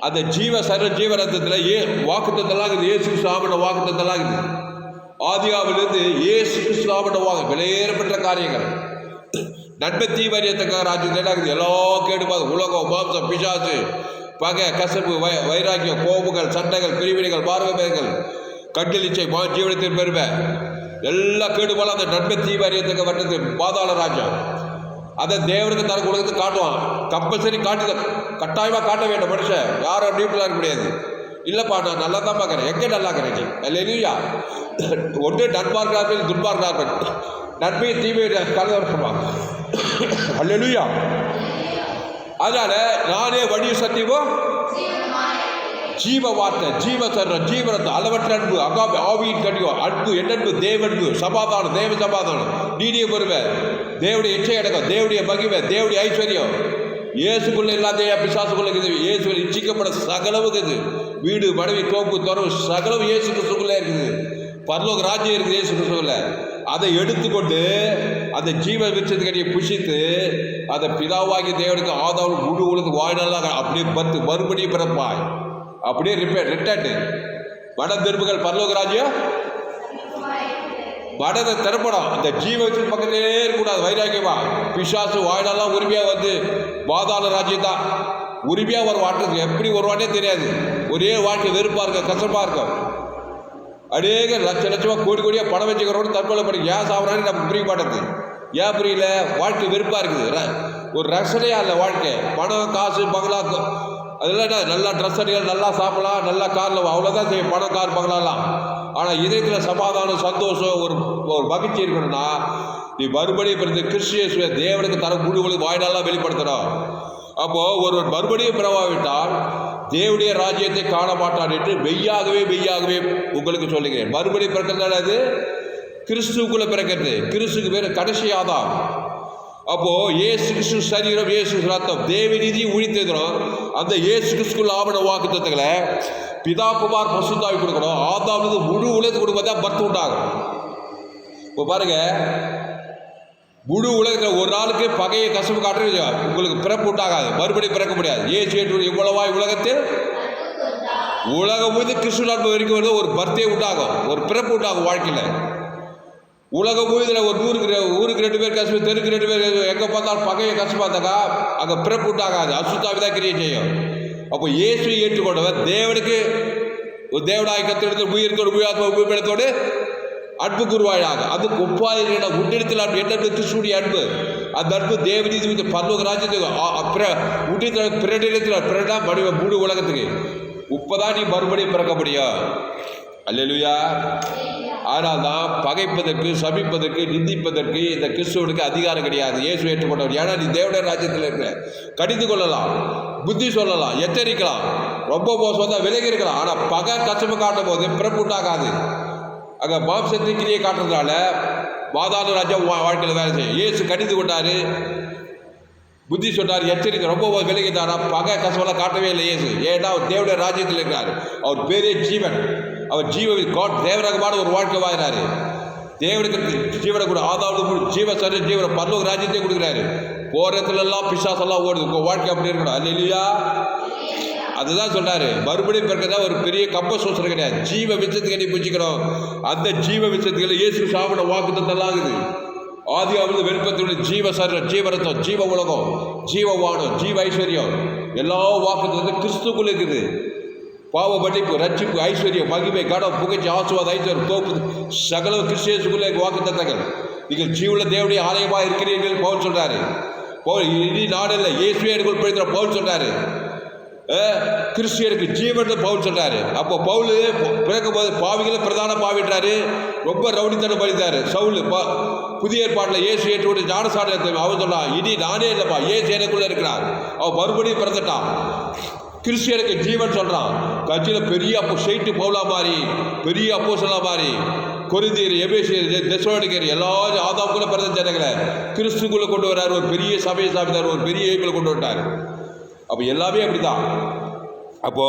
அந்த ஜீவ ரத்தத்தில் வாக்குத்தத்தெல்லாம் இருக்குது. ஏசு கிறிஸ்து வாக்குத்தத்தெல்லாம் இருக்குது. ஆதியாவிலிருந்து ஏசு கிறிஸ்து வாக்கு விலையேறப்பட்ட காரியங்கள். நன்மை தீவரியத்தக்க ராஜ்யத்தில் என்ன இருக்குது? எல்லா கேடுபாது, உலகம், மாம்சம், பிசாசு, பகை, கசப்பு, வைராக்கியம், கோபங்கள், சண்டைகள், பிரிவினைகள், பார்வைகள், கட்டளிச்சை, ஜீவனத்தின் பெருமை, எல்லா கேடுபாலும் அந்த நன்மை தீவரியத்தக்க வட்டத்து பாதாள ராஜ்யம். அதை தேவனுக்கு தர உலகத்துக்கு காட்டுவான். கம்பல்சரி கட்டாயமாக காட்ட வேண்டும். மனுஷன் யாரும் டீப்பில் இருக்க முடியாது. இல்லைப்பா நான் நல்லா தான் பார்க்குறேன். எங்கே நல்லா இருக்கிறேன் நீ இல்லையா? ஒன்று நண்பார்கள் துன்பார்கள், நன்மையை தீமையை கலவரமா அல்லேலூயா. அதனால நானே வழி சத்தியமோ ஜீவ வார்த்தை, ஜீவ சரணம், ஜீவனத்தை, அளவற்ற அன்பு, அகாப ஆவியின் கடிவம், அன்பு, என்னன்பு, தேவன்பு, சமாதானம், தேவ சமாதானம், நீடிய பொறுமை, தேவடைய இச்சை அடக்கம், தேவடைய மகிமை, தேவடைய ஐஸ்வர்யம். இயேசுக்குள்ள எல்லாத்தையும் பிசாசுக்குள்ள இருக்குது. இயேசு இச்சிக்கப்பட சகலவு இருக்குது. வீடு, மனைவி, தோப்பு, துறவு சகலவு இயேசு கிறிஸ்துக்குள்ளே இருக்குது. பரலோக ராஜ்யம் இருக்குது இயேசு கிறிஸ்துக்குள்ள. அதை எடுத்துக்கொண்டு அந்த ஜீவ விருட்சத்துக்கடியை புஷித்து அதை பிதாவாகி தேவனுக்கு ஆதாவும் முழு உலக வாழ்நாளாக அப்படியே மறுபடியும் பிறப்பாய். அப்படியே ரிட்டர்ன் மனம் திரும்புகள் பரலோக ராஜ்யம் மனதை திறப்படம். அந்த ஜீவ விருட்சத்து பக்கத்திலே இருக்கக்கூடாது. வைராக்கியமா பிசாசு வாழ்நாளாம் உரிமையாக வந்து பாதாள ராஜ்யம் தான் உரிமையாக ஒரு வாட்டுறது. எப்படி ஒரு வாட்டே தெரியாது. ஒரே வாழ்க்கை வெறுப்பாக இருக்க, கஷ்டமாக இருக்கும். அநேக லட்சமாக கோடியாக பணம் வச்சுக்கிறோட தற்கொலை பண்ணி ஏன் சாப்பிட்றான்னு நமக்கு புரிய மாட்டேங்குது. ஏன் புரியல? வாழ்க்கை வெறுப்பாக இருக்குது. ஒரு ரசனையா இல்லை வாழ்க்கை. பணம், காசு, பங்களா, அதெல்லாம் என்ன நல்லா ட்ரெஸ் அடிக்கலாம், நல்லா சாப்பிடலாம், நல்லா காரில் அவ்வளோதான் செய்யும். பணம், கார், பங்களாலாம். ஆனால் இதயத்தில் சமாதானம், சந்தோஷம், ஒரு மகிழ்ச்சி இருக்கணும்னா நீ மறுபடியும் பிறந்து கிறிஸ்துவ தேவனுக்கு தர முழுவதும் வாய்நாளாக வெளிப்படுத்தணும். அப்போது ஒருவர் மறுபடியும் பிறவாவிட்டால் தேவனுடைய ராஜ்யத்தை காண மாட்டான் என்று மெய்யாகவே உங்களுக்கு சொல்லுகிறேன். மறுபடியும் பிறக்கிறதால அது கிறிஸ்துக்குள்ளே பிறக்கிறது. கிறிஸ்துக்கு பேர் கடைசி ஆதாம். அப்போது ஏசு கிறிஸ்து சரீரம், ஏசு ரத்தம், தேவ நீதியை உழித்ததும் அந்த ஏசு கிறிஸ்துக்குள்ள ஆவண வாக்குத்தத்தங்களை பிதா, குமார், பசுத்தாவி கொடுக்கணும். ஆதாம் முழு உலகத்து கொடுப்பதா பர்த் உண்டாகும். இப்போ பாருங்க, முழு உலகத்தில் ஒரு நாளுக்கு பகையை கசப்பு காட்டுறது உங்களுக்கு பிறப்பு உண்டாகாது, மறுபடியும் பிறக்க முடியாது. இயேசு இவ்வளவாய் உலகத்தில் உலகம் முழுது கிறிஸ்துவ அன்பு வரைக்கும் வந்து ஒரு பர்த்டே உண்டாகும், ஒரு பிறப்பு உண்டாகும் வாழ்க்கையில். உலகம் முழுதில் ஒரு ஊருக்கு 2 பேர் கசப்பு, தெருக்கு 2 பேர் எங்கே பார்த்தாலும் பகையை கசப்பு பார்த்தாக்கா அங்கே பிறப்பு உண்டாகாது, அசுத்தாவி தான் கிரியை செய்யும். அப்போ இயேசுவை ஏற்றுக்கொண்டவர் தேவனுக்கு ஒரு தேவனாய் கத்திடத்தில் உயிர்த்தோடு உயிராத்மா உயிரிடத்தோடு அன்பு குருவாயாக அதுக்கு ஒப்பாது உன்னிடத்தில் அன்பு என்ன கிறிஸ்துடைய அன்பு. அந்த அன்பு தேவநீதி பரலோக ராஜ்யத்துக்கு உன்னிடத்தில் பிறனிடத்தில் பிறனா மனித முழு உலகத்துக்கு உப்பதான் நீ மறுபடியும் பிறக்க முடியும். அல்லேலூயா. ஆனால் தான் பகைப்பதற்கு, சபிப்பதற்கு, நிந்திப்பதற்கு இந்த கிறிஸ்துவனுக்கு அதிகாரம் கிடையாது. இயேசு ஏற்றுக்கொண்டவர். ஏன்னா நீ தேவனுடைய ராஜ்யத்தில் இருக்கிற. கடிந்து கொள்ளலாம், புத்தி சொல்லலாம், எச்சரிக்கலாம், ரொம்ப மோசம் தான் விலகி இருக்கலாம். ஆனால் பகை கசப்பு காட்டும் போது பிறப்பு உண்டாகாது. அங்கே மாம்சத்தின் கிரியை காட்டுறதுனால மாதான ராஜ்யம் வாழ்க்கையில் வேலை செய்யும். இயேசு கடிந்து கொண்டார், புத்தி சொன்னார், எச்சரிக்கை, ரொம்ப விலகிட்டாரா, பகை கசவெல்லாம் காட்டவே இல்லை இயேசு. ஏன்னா அவர் தேவனுடைய ராஜ்யத்தில் இருக்கிறார். அவர் பேரே ஜீவன். அவர் தேவரகமான ஒரு வாழ்க்கை வாழ்கிறாரு. தேவனுக்கு ஜீவனை கூட ஆதாவது ஜீவ சரி ஜீவனை பரலோக ராஜ்யத்தை கொடுக்குறாரு. போகிறதுலாம் பிசாசெல்லாம் ஓடுது. உங்கள் வாழ்க்கை அப்படி இருக்கணும். அல்லேலூயா. அதுதான் சொல்றாரு, மறுபடியும் பிறக்கதா ஒரு பெரிய கப்ப சூசனை கிடையாது. ஜீவ விசத்துக்கு நீ புரிஞ்சுக்கணும். அந்த ஜீவ விசத்துக்கள் இயேசு சாப்பிட வாக்கு தந்தலாகுது. ஆதி அவளது வெளிப்பத்தினுடைய ஜீவ சரீரம், ஜீவரத்தம், ஜீவ உலகம், ஜீவ வானம், ஜீவ ஐஸ்வர்யம் எல்லா வாக்கு கிறிஸ்துக்குள்ள இருக்குது. பாவ மன்னிப்பு, ரட்சிப்பு, ஐஸ்வர்யம், மகிமை, கடம், புகழ்ச்சி, ஆசுவாத, ஐஸ்வர்யம், தோப்பு சகல கிறிஸ்துக்குள்ளே வாக்கு தந்தங்கள். நீங்கள் ஜீவுள்ள தேவனுடைய ஆலயமாக இருக்கிறீர்கள் பவுல் சொல்றாரு. பவுல் இனி நாடில்லை இயேசுவே எனக்குள் பிழைக்கிற பவுல் சொல்றாரு. கிறிஸ்டியனுக்கு ஜீவன் பவுல் சொல்றாரு. அப்போ பவுல் பிறக்கும் போது பாவிகளை பிரதான பாவிட்டாரு, ரொம்ப ரவுடித்தனம் பண்ணித்தாரு. சவுல் புதிய ஏற்பாட்டில் இயேசு ஏற்றுக்கொண்டு ஞானசார அவன் சொன்னான், இனி நானே இல்லைப்பா, இயேசு எனக்குள்ள இருக்கிறார். அவன் மறுபடியும் பிறந்துட்டான். கிறிஸ்டியனுக்கு ஜீவன் சொல்றான். கட்சியில் பெரிய செய்ட்டு பவுலா மாறி, பெரிய அப்போஸ்தலனா மாறி, கொரிந்தியர், எபேசியர், தெசலோனிக்கர் எல்லாரும் ஆதாமுக்குள்ள பிறந்த ஜனங்களை கிறிஸ்துக்குள்ள கொண்டு வர்றாரு. ஒரு பெரிய சபையை சாப்பிட்டார், ஒரு பெரிய ஏபில் கொண்டு வந்தார். அப்போ எல்லாமே அப்படிதான். அப்போ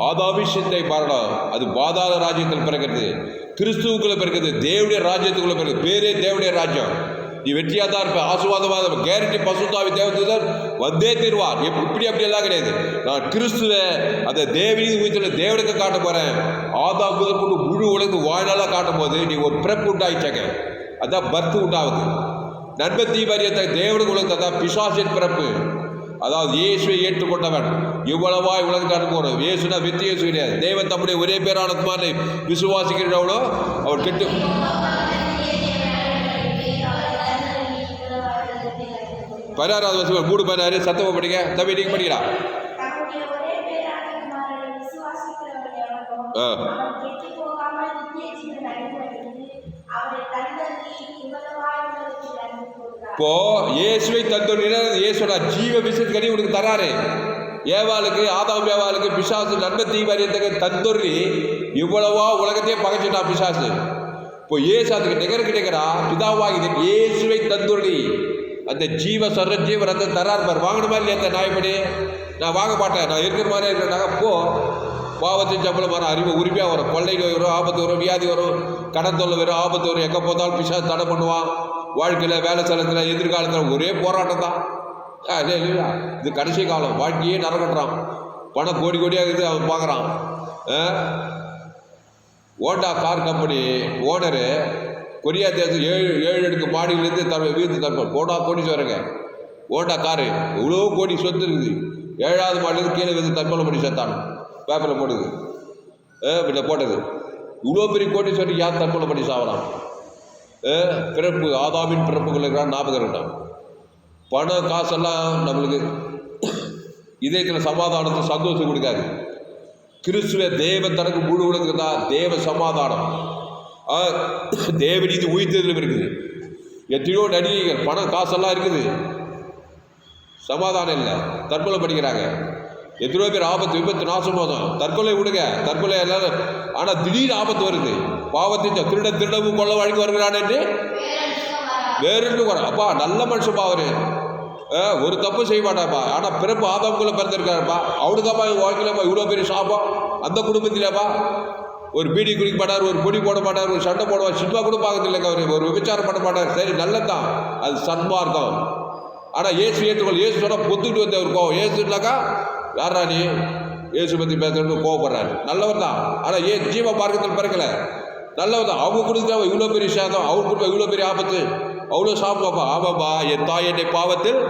ஆதாமி சிந்தை பாரடம் அது பாதாள ராஜ்யத்தில் பிறக்கிறது, கிறிஸ்துவுக்குள்ள பிறக்கிறது, தேவனுடைய ராஜ்யத்துக்குள்ள பிறகு. பேரே தேவனுடைய ராஜ்யம். நீ வெற்றியாக தான் இருப்ப, ஆசீர்வாதமாக கேரண்டி பசுத்தாவி தேவதூதர் வந்தே தீர்வார். இப்படி அப்படியெல்லாம் கிடையாது. நான் கிறிஸ்துவ அந்த தேவனீதி உயிர்த்துள்ள தேவனுக்கு காட்ட போறேன். ஆதாம் முதல் கொண்டு முழு உலகத்து வாழ்நாளாக காட்டும் போது நீ ஒரு பிறப்பு உண்டாயிச்சாங்க. அதான் பர்த்து உண்டாகுது. நன்மை தீபாரியத்தை தேவனுக்கு உலகத்தை தான் பிசாசின் பிறப்பு. அதாவது இயேசுவை ஏற்றுக்கொண்டவன் இவ்வளவாய் உலகத்தை அனுப்புவோம். இயேசுனா வெற்றி இயேசு கிடையாது. தேவன் தம்முடைய ஒரே பேரானதுமான விசுவாசிக்கிறவனோ அவர் கெட்டு 16வது வருஷம் 3:16 சத்தமாக படிக்க. தம்பி நீங்க படிக்கிறா. இப்போ இயேசுவை தந்தோன்னா இயேசுடா ஜீவ விஷயத்துக்கு உனக்கு தராரு. ஏவாளுக்கு, ஆதாம் ஏவாளுக்கு பிசாசு நன்மை தீவாரியத்துக்கு தந்தொரு இவ்வளவா உலகத்தையே பகைச்சிட்டா பிசாசு. இப்போ இயேசு அதுக்கு நிகர பிதாவாகி இயேசுவை தந்தொரு அந்த ஜீவ சர ஜீவ ரத்தம் தரார் பார். வாங்கின மாதிரி இல்லையா? அந்த நாய்படி நான் வாங்க மாட்டேன், நான் இருக்கிற மாதிரி இருக்கிறாங்க. அப்போ பாவத்தின் சம்பளம் வரும், அறிவு உரிமையாக வரும், கொள்ளை நோய் வரும், ஆபத்து வரும், வியாதி வரும், கடன் தொல்லை வரும், ஆபத்து வரும். எங்கே போதாலும் பிசாசு தடை பண்ணுவான். வாழ்க்கையில், வேலை ஸ்தலத்தில், எதிர்காலத்தில் ஒரே போராட்டம் தான். இல்லையா? இது கடைசி காலம். வாழ்க்கையே நரகட்டுறான். பணம் கோடி கோடியாக இருக்குது, அவன் பார்க்குறான். Honda car company owner Korea தேசம் 7 அடுக்கு மாடியிலேருந்து வீட்டு தரப்போம். கோடி வரங்க. ஓண்டா காரு இவ்வளோ கோடி சொத்து இருக்குது. 7வது மாடிலேருந்து கீழே வந்து தற்கொலை பண்ணி சேர்த்தான். பேப்பரில் போடுது, இப்படி போட்டது. இவ்வளோ பெரிய கோடி சொல்லி யார் தற்கொலை பண்ணி சாவலாம்? பிறப்பு, ஆதாமின் பிறப்புகள் இருக்கிறான், ஞாபகம் இருக்கட்டும். பணம் காசெல்லாம் நம்மளுக்கு இதயத்தில் சமாதானத்தை சந்தோஷம் கொடுக்காது. கிறிஸ்துவ தேவ தனக்கு முழு உலகத்துக்கு தான் தேவ சமாதானம். தேவநீதி உயிர்த்ததிலும் இருக்குது. எத்தனையோ நடிகைகள் பணம் காசெல்லாம் இருக்குது, சமாதானம் இல்லை, தற்கொலை பண்ணிக்கிறாங்க. எத்தனையோ பேர் ஆபத்து, விபத்து, நாசமோதம், தற்கொலை விடுங்க, தற்கொலை எல்லாரும். ஆனால் திடீர் ஆபத்து வருது. பாவத்தின் திருடவும் கொள்ள வழங்கி வருகிறான் என்று வேறு வர. அப்பா நல்ல மனுஷப்பா அவரு, ஒரு தப்பு செய்ய மாட்டாப்பா. ஆனால் பிறப்பு ஆதாமுக்குள்ள பிறந்திருக்காருப்பா. அவனுக்காப்பா வாழ்க்கையிலப்பா இவ்வளோ பெரிய சாபம் அந்த குடும்பத்திலப்பா. ஒரு பீடி குடிக்க மாட்டார், ஒரு பொடி போட மாட்டார், ஒரு சண்டை போடுவார், சினிமா கூட பார்க்கறது இல்லைங்க அவர், ஒரு விபச்சாரம் பண்ண மாட்டார். சரி, நல்லதுதான், அது சன்மார்க்கம். ஆனால் ஏசு ஏற்றுக்கொள். ஏசு சொன்னால் பொத்துக்கிட்டு வந்து அவர் கோவம். ஏசுனாக்கா யாரா நீ ஏசு பற்றி பேசுறது கோவப்படுறாரு. நல்லவர் தான், ஆனால் ஜீவ மார்க்கத்தில் பிறக்கலை. நல்லவர் தான். அவங்க கொடுத்து இவ்வளோ பெரிய சாதம், அவங்க கொடுத்த இவ்வளோ பெரிய ஆபத்து, அவ்வளோ சாப்பிடுவாப்பா. ஆமாப்பா, என் தாய் என்னை பாவத்தில்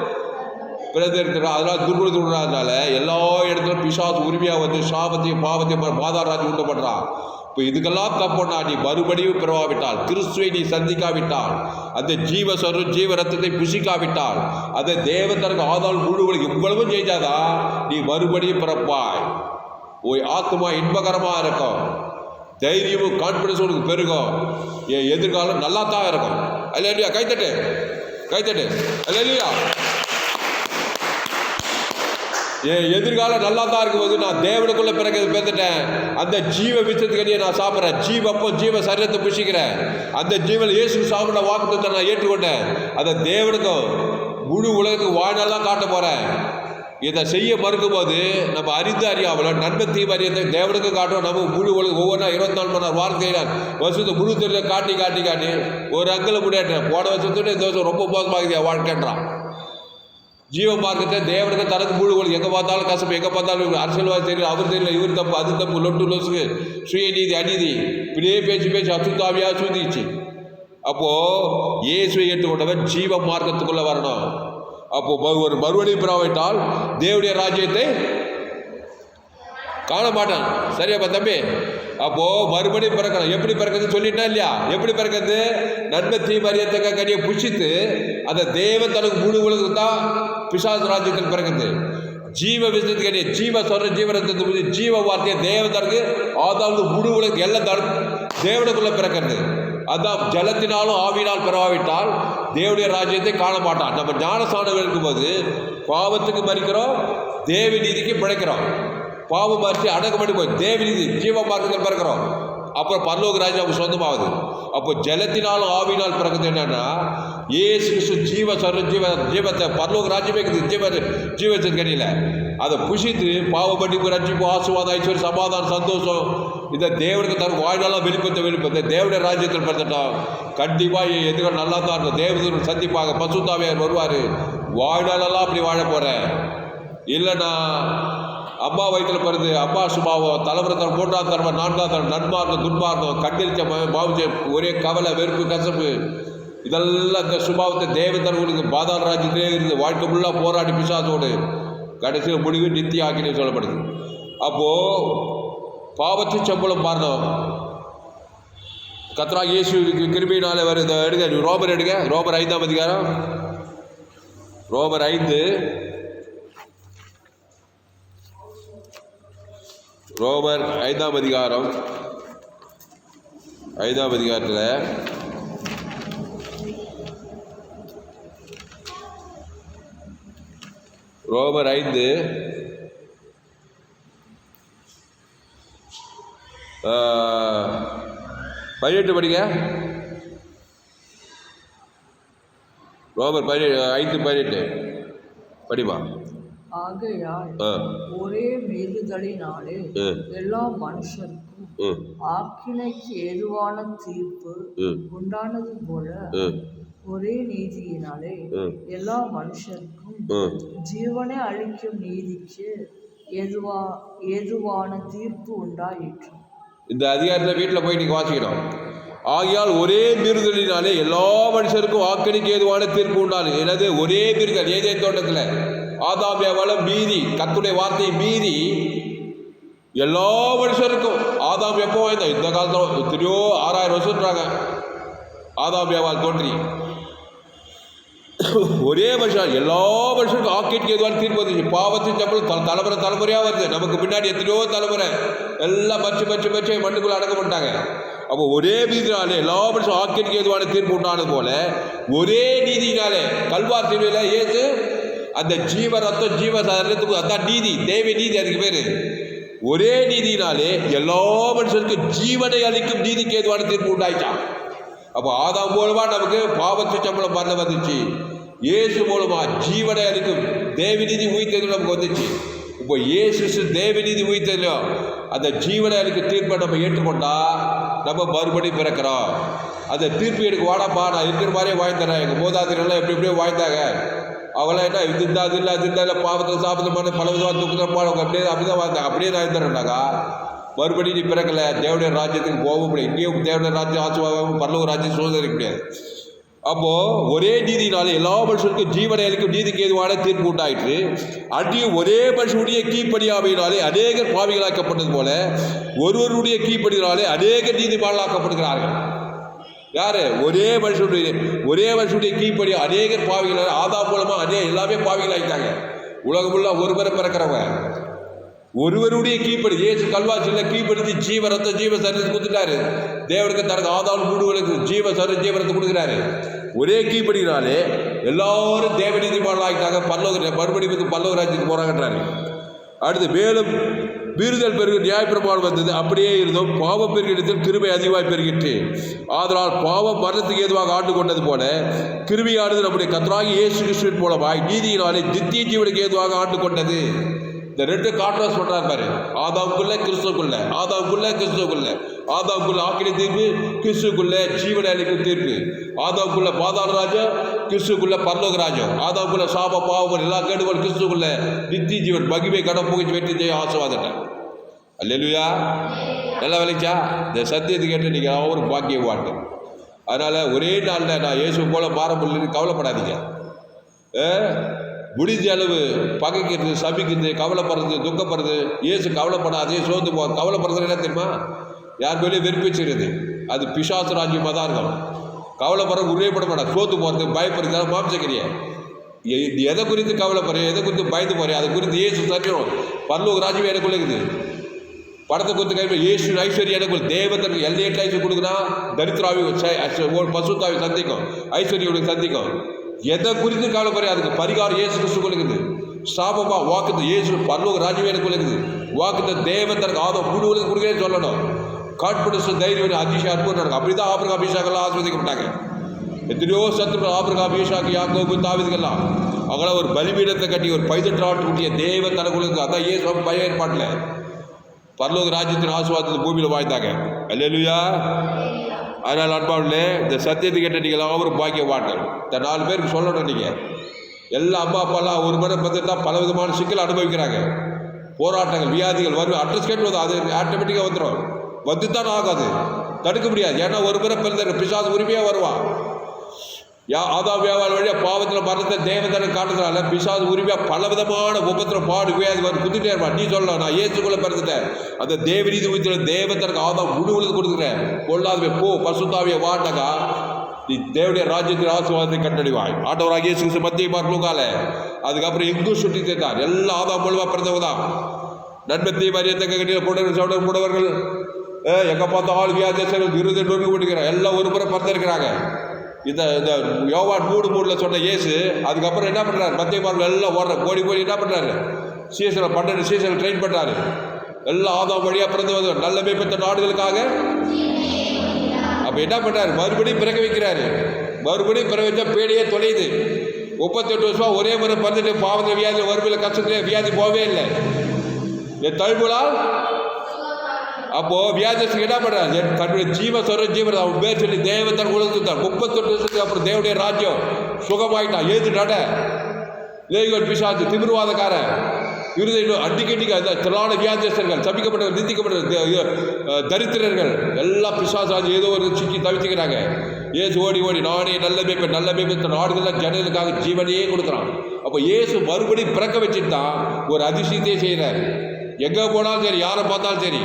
பிறந்திருக்கிறான், அதனால் துர்குணத்து விடுறதுனால எல்லா இடத்துலையும் பிசாசு உரிமையாக வந்து சாபத்தையும் பாவத்தையும் மாதாராஜ் உண்டு பண்ணுறான். இப்போ இதுக்கெல்லாம் தப்புன்னா நீ மறுபடியும் பிறவாவிட்டால், கிறிஸ்துவை நீ சந்திக்காவிட்டால், அந்த ஜீவ சொரும் ஜீவ ரத்தத்தை புசிக்காவிட்டால், அந்த தேவத்தருக்கு ஆதாள் முழுவதும் இவ்வளவும் செஞ்சாதா நீ மறுபடியும் பிறப்பாய். ஓய் ஆத்மா இன்பகரமாக இருக்கும், தைரியமும் கான்ஃபிடன்ஸ் உனக்கு பெருகும், என் எதிர்காலம் நல்லா தான் இருக்கும். அல்ல இல்லையா? கைத்தட்டு கைத்தட்டு. அல்ல இல்லையா? என் எதிர்காலம் நல்லா தான் இருக்கும்போது நான் தேவனுக்குள்ளே பிறந்துட்டேன். அந்த ஜீவ விஷயத்துக்கடியே நான் சாப்பிட்றேன், ஜீவப்போ ஜீவ சரீரத்தை புஷிக்கிறேன். அந்த ஜீவன் இயேசு சாப்பிட வாக்குத்தத்தை நான் ஏற்றுக்கொண்டேன். அந்த தேவனுக்கும் முழு உலகத்துக்கு வாழ்நாள் காட்ட போகிறேன். இதை செய்ய மறுக்கும் போது நம்ம அறியாமல் நன்மை தீவு அறியத்தை தேவனுக்கு காட்டுவோம். நம்ம முழு உலகம் ஒவ்வொரு நாள் 24 மணி நேரம் வாழ்க்கையில வருஷத்தை முழு தெரியல காட்டி காட்டி காட்டி ஒரு அங்கில் முடியாட்டேன். போன வருஷத்துடைய இந்த வருஷம் ரொம்ப மோசமாகுது வாழ்க்கைன்றான். ஜீவ மார்க்கத்தை தேவனுக்கு தனக்கு முழு உலகம் எங்கே பார்த்தாலும் கசப்பு, எங்கே பார்த்தாலும் அரசியல்வாதி தெரியல, அவர் தெரியல, இவர் தப்பு, அது தப்பு, லொட்டு லொசுக்கு, சுயநீதி அநீதி, இப்படியே பேச்சு அசுத்தாவியாக சூதிச்சு. அப்போது இயேசுவை ஏற்றுக்கொண்டவன் ஜீவ மார்க்கத்துக்குள்ளே வரணும். அப்போது ஒரு மறுபடியும் பிறவாவிட்டால் தேவனுடைய ராஜ்யத்தை காண மாட்டான். சரியாப்பா தம்பி? அப்போது மறுபடியும் பிறக்கணும். எப்படி பிறக்கிறது சொல்லிட்டா இல்லையா? எப்படி பிறக்கிறது? நன்மை தீமறியத்தக்க கனியை புஷித்து அந்த தேவன் தனக்கு முழு உலகத்து தான் பிசாசு ராஜ்யத்தில் பிறகுது. ஜீவ விஷயத்துக்கு கனியை ஜீவ சொல்ற ஜீவனத்தை ஜீவ வார்த்தையை தேவதற்கு அதாவது முழு உலகத்து எல்லாம் தனக்கு தேவனுக்குள்ளே பிறக்கிறது. அதான் ஜலத்தினாலும் ஆவியினால் பிறவாவிட்டால் தேவனுடைய ராஜ்யத்தை காண மாட்டான். நம்ம ஞானஸ்தானம் இருக்கும்போது பாவத்துக்கு மறிக்கிறோம், தேவ நீதிக்கு பிழைக்கிறோம். பாவம் மறித்து அடக்கப்பட்டு போய் தேவ நீதி ஜீவ மார்க்கத்தில் பிறக்கிறோம். அப்புறம் பரலோக ராஜ்யம் நமக்கு சொந்தமாகுது. அப்போ ஜலத்தினாலும் ஆவியினால் பிறக்கிறது என்னன்னா ஏசு கிறிஸ்து ஜீவ சொல்ற ஜீவத்தை பரலோக ராஜ்யமே இருக்குது. ஜீவத்தின் கனியில் அதை புஷித்து பாவ மன்னிப்பு, ரட்சிப்பு, ஆசீர்வாதம், ஐஸ்வர்யம், சமாதானம், சந்தோஷம் இந்த தேவனுக்கு தரும் வாழ்நாளாக வெளிப்படுத்த தேவனுடைய ராஜ்யத்தில் பிறந்துட்டோம். கண்டிப்பாக எதிர்காலம் நல்லா தான் இருக்கும். தேவதூர் சந்திப்பாங்க, பசுத்தாவியார் வருவார். வாழ்நாளெல்லாம் அப்படி வாழ போகிறேன். இல்லைன்னா அம்மா வயிற்றில் பிறந்து அம்மா சுபாவம், தலைமுறை தரம், 3ஆம் தரம், 4ஆம் தரம், நன்மார்க்கம், துன்மார்க்கம், கண்டிருச்ச பாவிச்ச ஒரே கவலை, வெறுப்பு, கசப்பு, இதெல்லாம் இந்த சுபாவத்தை தேவதர்களுக்கு பாதாள ராஜ்யத்திலே இருந்து வாழ்க்கை ஃபுல்லாக போராடி பிசாசோடு கடைசியில் முடிவு நித்திய ஆக்கினு சொல்லப்படுது. அப்போது பாவத்தின் சம்பளம் மாறணும். கர்த்தராகிய இயேசு கிருபையினாலே வருது. எடுங்க ரோமர், எடுங்க ரோமர் 5ஆம் அதிகாரம், ரோமர் 5, ரோமர் 5ஆம் அதிகாரம், 5ஆம் அதிகாரத்தில் ரோமர் 5 18 படிங்க. ரோமர் 5:18 படிமா. ஆகையால் ஒரே மீறுதலினாலே எல்லா மனுஷருக்கும் ஆக்கினைக்கு ஏதுவான தீர்ப்பு உண்டானது போல ஒரே நீதியினாலே எல்லா மனுஷருக்கும் ஜீவனை அளிக்கும் நீதிக்கு ஏதுவான தீர்ப்பு உண்டாயிற்று. இந்த அதிகாரத்தை வீட்டில் போய் நீங்கள் வாசிக்கணும். ஆகையால் ஒரே மீறுதலினாலே எல்லா மனுஷருக்கும் ஆக்கினைக்கு ஏதுவான தீர்ப்பு உண்டானது. எனது ஒரே மீறுதல் ஏதேன் தோட்டத்தில் ஆதாமியாவால மீறி, கர்த்தருடைய வார்த்தையை மீறி எல்லா மனுஷருக்கும். ஆதாம் எப்போ வாழ்ந்தான்? இந்த காலத்தில் எத்தனையோ 6000 வருஷம்ன்றாங்க ஆதாமியாவால் தோன்றி. ஒரே மனுஷன் எல்லா மனுஷனுக்கும் ஆக்கினைக்கு ஏதுவான தீர்ப்பு வந்துச்சு. பாவத்தின் சம்பளம் தலைமுறையாக வருது. நமக்கு பின்னாடி எத்தனையோ தலைமுறை எல்லாம் மச்சு மண்ணுக்குள்ள அடக்க மாட்டாங்க. அப்போ ஒரே நீதினாலே எல்லா மனுஷன் ஆக்கினைக்கு ஏதுவான தீர்ப்பு உண்டானது போல ஒரே நீதினாலே கல்வார் தீர்வில் ஏசு அந்த ஜீவ ரத்தம் ஜீவ சரீரத்துக்கு அதான் நீதி, தேவ நீதி, அதுக்கு பேரு. ஒரே நீதினாலே எல்லா மனுஷனுக்கும் ஜீவனை அளிக்கும் நீதிக்கு ஏதுவான தீர்ப்பு உண்டாயிட்டான். அப்போ ஆதாம் மூலமா நமக்கு பாவத்து சம்பளம் மரண வந்துச்சு. இயேசு மூலமா ஜீவனை அளிக்கும் தேவ நீதி உயிர்த்தது நமக்கு வந்துச்சு. இப்போ இயேசு தேவநீதி உயிர்த்ததிலோ அந்த ஜீவனை அளிக்க தீர்ப்பை நம்ம ஏற்றுக்கொண்டா நம்ம மறுபடியும் பிறக்கிறோம். அந்த தீர்ப்பு எனக்கு வாடாப்பா, நான் இருக்கிற மாதிரியே வாழ்ந்துறேன். எங்கள் மூதாதையெல்லாம் எப்படி எப்படியோ வாழ்ந்தாங்க, அவங்களாம் என்ன இது இருந்தா அது இல்லை அது இருந்தா இல்லை, பாவத்தில் சாப்பிட பல விதமாக துக்குதான் அவங்க அப்படிதான் வாழ்ந்தாங்க. அப்படியே நான் இருந்துறேன்னாக்கா மறுபடியும் நீ பிறக்கலை, தேவனுடைய ராஜ்யத்துக்கு போக முடியாது. இங்கேயும் தேவனுடைய ராஜ்யம் ஆசீர்வாதம் பரலோக ராஜ்யம் சுதந்திரிக்க முடியாது. அப்போது ஒரே நீதினால எல்லா மனுஷனுக்கும் ஜீவனை அளிக்கும் நீதிக்கு ஏதுவான தீர்ப்பு உண்டாயிற்று. அன்றையும் ஒரே மனுஷனுடைய கீழ்ப்படியாமையினாலே அநேகர் பாவிகளாக்கப்பட்டது போல ஒருவருடைய கீழ்ப்படியினாலே அநேகர் நீதிமான்களாக்கப்படுகிறார்கள். யாரு? ஒரே மனுஷனுடைய கீழ்ப்படி அநேகர் பாவிகள். ஆதாம் மூலமா எல்லாமே பாவிகளாகிட்டாங்க. உலகம் ஃபுல்லாக ஒருவரை பிறக்கிறவங்க ஒருவருடைய கீழ்ப்படி. இயேசு கல்வாரியில் கீழ்ப்படுத்தி ஜீவ ரத்தம் ஜீவ சரீரத்தை கொடுத்துட்டாரு. தேவனுக்கு தனக்கு ஆதாம் மூடுவனுக்கு ஜீவ ஜீவரத்தை கொடுக்குறாரு. ஒரே கீழ்ப்படினாலே எல்லாரும் தேவநீதிமான்கள் ஆகிட்டாங்க. மறுபடியும் பல்லவ ராஜ்யத்துக்கு போறாங்கன்றாரு. அடுத்து மேலும் மீறுதல் பெருகு நியாயப்பிரமாணம் வந்தது, அப்படியே இருந்தோம். பாவம் பெருகிடத்தில் கிருபை அதிகமாய் பெருகிற்று. ஆதலால் பாவம் மரணத்துக்கு ஏதுவாக ஆண்டு கொண்டது போல கிருபையானது நம்முடைய கர்த்தராகிய இயேசு கிறிஸ்துவின் மூலமாய் நீதியினாலே நித்திய ஜீவனுக்கு ஏதுவாக ஆண்டு கொண்டது. இந்த ரெண்டு கான்ட்ராஸ்ட் சொல்றாரு பாரு. ஆதாமுக்குள்ள கிறிஸ்துவுக்குள்ள, ஆதாமுக்குள்ள ஆக்கின தீர்ப்பு, கிறிஸ்துக்குள்ள ஜீவனை அளிக்கும் தீர்ப்பு. ஆதாமுக்குள்ள பாதாள ராஜ்யம், கிறிஸ்துக்குள்ள பரலோக ராஜ்யம். ஆதாமுக்குள்ள சாப பாவங்கள் எல்லா கேடுகள், கிறிஸ்துக்குள்ள நித்திய ஜீவன் மகிமை கடன் புகழ்ச்சி வெற்றி செய்ய ஆசீர்வாதம். அல்லேலூயா. நல்லா விளைச்சா? இந்த சத்தியத்தை கேட்டு நீங்கள் ஒரு பாக்கியம் வாட்டு. அதனால் ஒரே நாளில் நான் இயேசு போல பாரம்பரியம் கவலைப்படாதீங்க. முடிஞ்ச அளவு பகைக்கிறது, சபிக்கிறது, கவலைப்படுறது, துக்கப்படுறது. இயேசு கவலைப்படாதே, சோர்ந்து போ. கவலைப்படுறது என்ன தெரியுமா? யார் மேலேயும் வெறுப்பிச்சுக்கிறது. அது பிசாசு ராஜ்யமாக தான் இருக்கும். கவலைப்படுற உருவப்பட மாட்டான். சோர்ந்து போகிறது, பயப்படுறது, மாம்சக்கிறிய. எதை குறித்து கவலைப்படுற, எதை குறித்து பயந்து போறிய, அதை குறித்து இயேசு சத்தியம். பரலோக ராஜ்யம் எனக்குள்ள இருக்குது. படத்தை குறித்து கைப்பற்ற இயேசு ஐஸ்வர்யம் எனக்குள்ள. தேவத்தற்கு எல்லையற்ற ஐஸ்வர்யம் கொடுக்குறா. தரித்திராவி பசுத்தாவி சந்திக்கும், ஐஸ்வர்யம் சந்திக்கும். எதை குறித்து கவலைப்படுற, அதுக்கு பரிகாரம் இயேசு கிறிஸ்து இருக்குது. சாபமா வாக்குது இயேசு பரலோக ராஜ்யம் எனக்குள்ள இருக்குது. வாக்குத்த தேவத்தற்கு ஆதம் முழுவதும் கொடுக்குறேன்னு சொல்லணும். கான்பிடன்ஸ், தைரியம், அதிசயம், அற்புதம் நடக்கும். அப்படிதான் ஆபிரகாம் ஈசாக்கெல்லாம் ஆசீர்வதிக்கப்பட்டாங்க. எத்தனையோ சத்துரு ஆபிரகாம் ஈசாக்கு யாக்கோபு தாவீதுக்கெல்லாம் அவங்களாம் ஒரு பலிபீடத்தை கட்டி ஒரு பைதற்றாட்டு ஊட்டிய தேவ தனக்குள்ள. அதான் இயேசு பழைய ஏற்பாட்டில் பரலோக ராஜ்யத்தின் ஆசீர்வாதத்தை பூமியில் வாழ்ந்தாங்க. அல்லேலூயா. அதனால் அன்பாவிலே இந்த சத்தியத்தை கேட்ட நீங்கள் அவரும் பாக்கிய வாட்டர். இந்த 4 பேருக்கு சொல்லணும். நீங்கள் எல்லா அம்மா அப்பாலாம் ஒரு முறை பார்த்துட்டா பல விதமான சிக்கல் அனுபவிக்கிறாங்க. போராட்டங்கள், வியாதிகள் வரும். அட்ரஸ் கேட்டு அது ஆட்டோமேட்டிக்காக வந்துடும். வந்துதான் ஆகாது, தடுக்க முடியாது. ஏன்னா ஒரு முறை பிறந்த பிசாசு உரிமையாக வருவான். ஆதாம் வியாபார வழியாக பாவத்தில் மரணத்தை தேவதனை காட்டுறதுனால பிசாசு உரிமையாக பல விதமான உபத்திரம் பாடு வியாதி வரும். குத்திட்டே இருப்பான். நீ சொல்லலாம், நான் இயேசுக்குள்ளே பிறந்துட்டேன். அந்த தேவநீதி உயிர்த்த தேவதற்கு ஆதாம் முழுவதும் கொடுக்குறேன். பொல்லாதவே போ, பசுத்தாவிய வாட்டகா, நீ தேவனுடைய ராஜ்யத்தின் ஆசீர்வாதத்தை கட்டடிவாய். ஆண்டவராக இயேசு கிறிஸ்து மத்திய பார்க்கலுக்கால. அதுக்கப்புறம் எங்கும் சுட்டி தேர்த்தார். எல்லாம் ஆதாம் மூலமாக பிறந்தவங்க தான். நன்மத்தை மரியத்தை கட்டியில் போடவர்கள் எங்கே பார்த்தா ஆள் வியாதேசங்கள் விருதை நோக்கி கொண்டிருக்கிறாங்க. எல்லாம் ஒரு முறை பிறந்திருக்கிறாங்க. இந்த யோவான் 3:3 சொன்ன இயேசு அதுக்கப்புறம் என்ன பண்ணுறாரு? மத்திய பார்க்கல எல்லாம் ஓடுற கோடி என்ன பண்ணுறாரு? சீசனை 12 சீசனை ட்ரெயின் பண்ணுறாரு. எல்லாம் ஆதாம் வழியாக பிறந்து நல்ல மேம்பட்ட நாடுகளுக்காக. அப்போ என்ன பண்ணுறாரு? மறுபடியும் பிறக்க வைக்கிறாரு. மறுபடியும் பிறக்க வச்சா பேடியே தொலையுது. 38 வருஷமாக ஒரே முறை பிறந்துட்டு பாவத்தில் வியாதி வறுமையில் கஷ்டத்துல வியாதி போகவே இல்லை. என் தழும்புலால் அப்போ வியாதிக்கு என்ன பண்றாரு? தன்னுடைய ஜீவன் அவன் பேர் சொல்லி தேவத்தன் உலகத்தான் 38 வருஷத்துக்கு அப்புறம் தேவனுடைய ராஜ்யம் சுகமாயிட்டான். ஏது நட லேகோல் பிசாசு திமிர்வாதக்காரன் இருதயம் அடிக்கடிக்கு அந்த திரளான வியாதியஸ்தர்கள், சபிக்கப்பட்டவர்கள், நிந்திக்கப்பட்ட தரித்திரர்கள் எல்லாம் பிசாசு ஏதோ ஒரு சிக்கி தவிச்சுக்கிறாங்க. ஏசு ஓடி நானே நல்ல மேய்ப்பன் நாடுகள்லாம் ஜனங்களுக்காக ஜீவனையே கொடுக்குறான். அப்போ இயேசு மறுபடியும் பிறக்க வச்சுட்டு தான் ஒரு அதிசயத்தையே செய்கிறார். எங்கே போனாலும் சரி, யாரை பார்த்தாலும் சரி,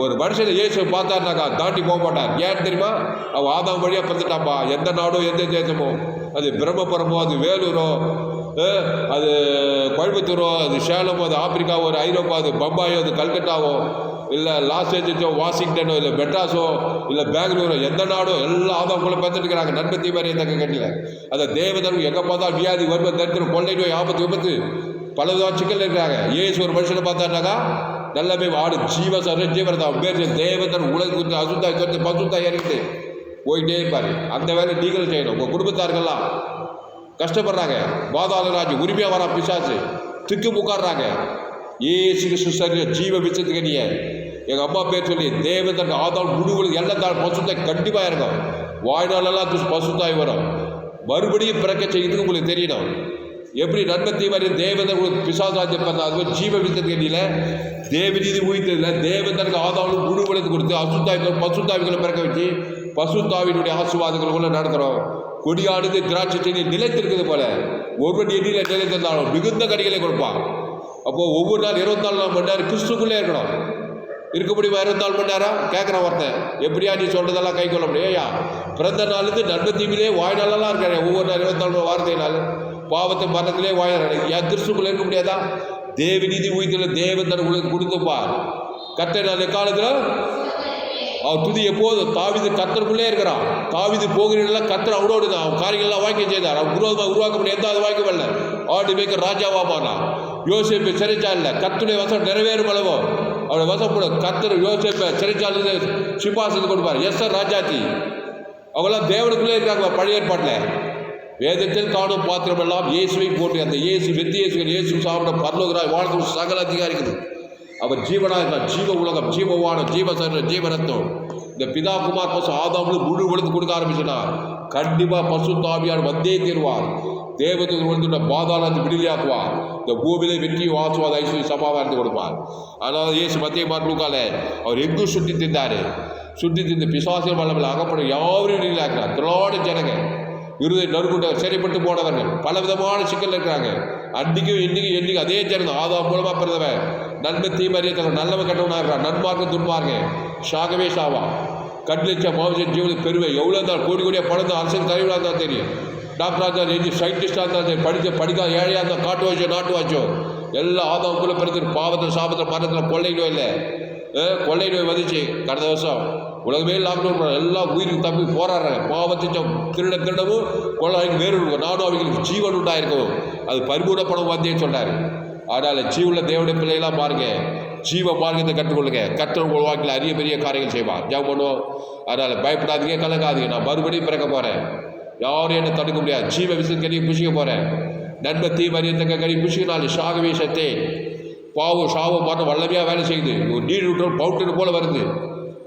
ஒரு மனுஷனை இயேசு பார்த்தாருனாக்கா தாண்டி போக மாட்டார். ஏன்னு தெரியுமா? அவன் ஆதாம் வழியாக பிறந்துட்டாப்பா. எந்த நாடோ எந்த தேசமோ, அது பிரம்மபுரமோ, அது வேலூரோ, அது கோயம்புத்தூரோ, அது சேலமோ, அது ஆப்பிரிக்காவோ, அது ஐரோப்பா, அது பம்பாயோ, அது கல்கட்டாவோ, இல்லை லாஸ் ஏஞ்சல்ஸோ, வாஷிங்டனோ, இல்லை மெட்ராஸோ, இல்லை பெங்களூரோ, எந்த நாடோ எல்லாம் ஆதாம் கூட பிறந்துட்டுருக்கிறாங்க. நன்மை மாதிரி எந்த கட்டில் அதை தேவதற்கு எங்கே பார்த்தா வியாதி வருவ தரித்திரம் கொள்ளை நோய் ஆபத்து விபத்து பல விதமான சிக்கல் இருக்கிறாங்க. ஏசு ஒரு மனுஷனை பார்த்தாருனாக்கா நல்லவே ஆடு ஜீவரதா பேர் தேவதன் உலகத்து அசுத்தாய் தொட்டு பசுத்தாய் இறங்கிட்டு போயிட்டே இருப்பார். அந்த வேலை நீங்களும் செய்யணும். உங்கள் குடும்பத்தார்கள்லாம் கஷ்டப்படுறாங்க. பாதாள ராஜ்யம் உரிமையாக வரா பிசாசு திக்கு முக்காடுறாங்க. இயேசு கிறிஸ்து சரீர ஜீவ விச்சத்துக்கு நீ எங்கள் அம்மா பேர் சொல்லி தேவதற்கு ஆதாரம் முடிவுகளுக்கு எல்லாம் பசுத்தாய் கண்டிப்பாக இருக்கும். வாழ்நாளெல்லாம் பசுத்தாய் வரும். மறுபடியும் பிறக்க செய்யறதுக்கு உங்களுக்கு தெரியணும். எப்படி நன்மை தீவாரி தேவதர் பிசாசாத்தியம் பண்ண அது ஜீவ விச்சத்துக்கு நீல தேவநீதி உயிர்த்ததில்லை. தேவதற்கு ஆதாரம் முடிவுகளுக்கு கொடுத்து பசுத்தாவிகளை பிறக்க வச்சு பசுத்தாவினுடைய ஆசீர்வாதங்களுக்குள்ள நடத்துகிறோம். கொடியானது திராட்சை செடி நிலைத்திருக்கிறது போல ஒருவன் எண்ணில நிலைத்திருந்தாலும் மிகுந்த கனிகளை கொடுப்பான். அப்போது ஒவ்வொரு நாள் 24 மணி நேரம் கிறிஸ்துக்குள்ளே இருக்கணும். இருக்க முடியுமா? 24 மணி நேரம் கேட்குறான் ஒருத்தன். எப்படியா நீ சொல்கிறதெல்லாம் கை கொள்ள முடியும்? ஐயா பிறந்த நாளுக்கு நன்மை தீவிலே வாய்நாளெல்லாம் இருக்கிறேன். ஒவ்வொரு நாள் 24 வார்த்தை நாள் பாவத்தை மரணத்திலே வாயிறாரு. ஏன் கிறிஸ்துக்குள்ளே இருக்க முடியாதா? தேவநீதி உயிர்த்தில் தேவன் உங்களுக்கு கொடுத்துப்பார். கர்த்தர் அந்த காலத்தில் அவர் துதி எப்போதும் தாவீது கர்த்தருக்குள்ளே இருக்கிறான். தாவீது போகிறீங்களெல்லாம் கர்த்தர் அவனோடு தான் அவன் காரியங்கள்லாம் வாங்கி செய்தார். அவன் விரோதமாக உருவாக்கப்பட்ட எந்த அது வாய்க்கவில்லை. ஆடு மேய்க்க ராஜாவா போனான். யோசேப்பை சிறைச்சாலைல கர்த்தருடைய வசம் நிறைவேறும் அளவோ அவருடைய வசப்படும். கர்த்தர் யோசேப்பை சிறைச்சாலையில் சிம்மாசனத்தை கொடுப்பார். எஸ்ஆர் ராஜாத்தி அவங்களாம் தேவனுக்குள்ளே இருக்காங்க. பழைய ஏற்பாட்டில் வேதத்தில் காணும் பாத்திரம் எல்லாம் இயேசுவை போட்டு அந்த இயேசு வெத்தி இயேசு சாப்பிட பரலோகராய் வாழ்க்கை சகல அதிகாரிக்குது. அவர் ஜீவனாக இருந்தார். ஜீவ உலகம், ஜீவவானம், ஜீவசரணம், ஜீவரத்தம். இந்த பிதா குமார் பசு ஆதாமுக்கு முழு உலகத்து கொடுக்க ஆரம்பிச்சுன்னா கண்டிப்பாக பசு தாவியார் வந்தே தீர்வார். தேவதூதர் வந்து பாதாளத்தை விடுதலையாக்குவார். இந்த பூமியிலே வெற்றி ஆசுவாத ஐஸ்வர்ய சமாவாக இருந்து கொடுப்பார். அதனால் இயேசு மத்திய மார்க்கால அவர் எங்கும் சுற்றி தின்றார். சுற்றி தின்னு பிசாசியல் வல்லமையில் அகப்படும் யாரையும் விடுதலையாக்குறார். திரளான ஜனங்க இருதை நறுக்குண்ட சிறைப்பட்டு போனவர்கள் பலவிதமான சிக்கல் இருக்கிறாங்க. அன்றைக்கும் இன்னைக்கும் அதே ஜனம் ஆதாம் மூலமாக பிறந்தவன் நன்மை தீமறிய நல்லவன் கட்டவனாக இருக்கிறான். நன்மார்க்க துன்மார்க்க ஷாகவே ஷாவா கண்ணிச்ச மாவட்ட ஜீவனுக்கு பெருமை எவ்வளோ இருந்தாலும் கோடி கோடியாக படம் தான் அரசியல் தலைவராக இருந்தாலும் தெரியும். டாக்டராக இருந்தாலும் எஞ்சி சயின்டிஸ்டாக இருந்தாலும் சரி படிக்காத ஏழையாக இருந்தால் காட்டு வாச்சோ நாட்டு வாச்சோ எல்லாம் ஆதாமுக்குள்ளே பிறந்து பாவத்தில் சாபத்தில் மரணத்தில் கொள்ளை நோய் இல்லை. கொள்ளை நோய் வந்துச்சு கடந்த வருஷம் உலகமே லாக்டவுன் பண்ண எல்லாம் உயிருக்கு தப்பி போராடுறாங்க. பாவத்திட்டம் திருடவும் கொள்ளாய்க்கு வேறு நானும் அவங்களுக்கு ஜீவன் உண்டாயிருக்கும். அது பரிபூர்ண படம் வந்தேன்னு சொன்னார். அதனால் ஜீவனில் தேவனுடைய பிள்ளைகளாம் பாருங்க, ஜீவ மார்க்கத்தை கற்றுக்கொள்ளுங்க. கர்த்தர் உங்கள் வாழ்க்கையில் அரிய பெரிய காரியங்கள் செய்வார். ஜெபம் பண்ணுவோம். அதனால் பயப்படாதீங்க, கலங்காதீங்க. நான் மறுபடியும் பிறக்க போகிறேன். யாரும் என்ன தடுக்க முடியாது. ஜீவ விஷயம் கறி புஷிக்க போகிறேன். நன்மை தீமறியத்தக்க கறி புஷிக்கினாலும் ஷாகவே சத்தே பாவம் சாவம் மாற்றம் வல்லமையாக வேலை செய்யுது. ஒரு நீர் விட்டு பவுட்டர் போல வருது.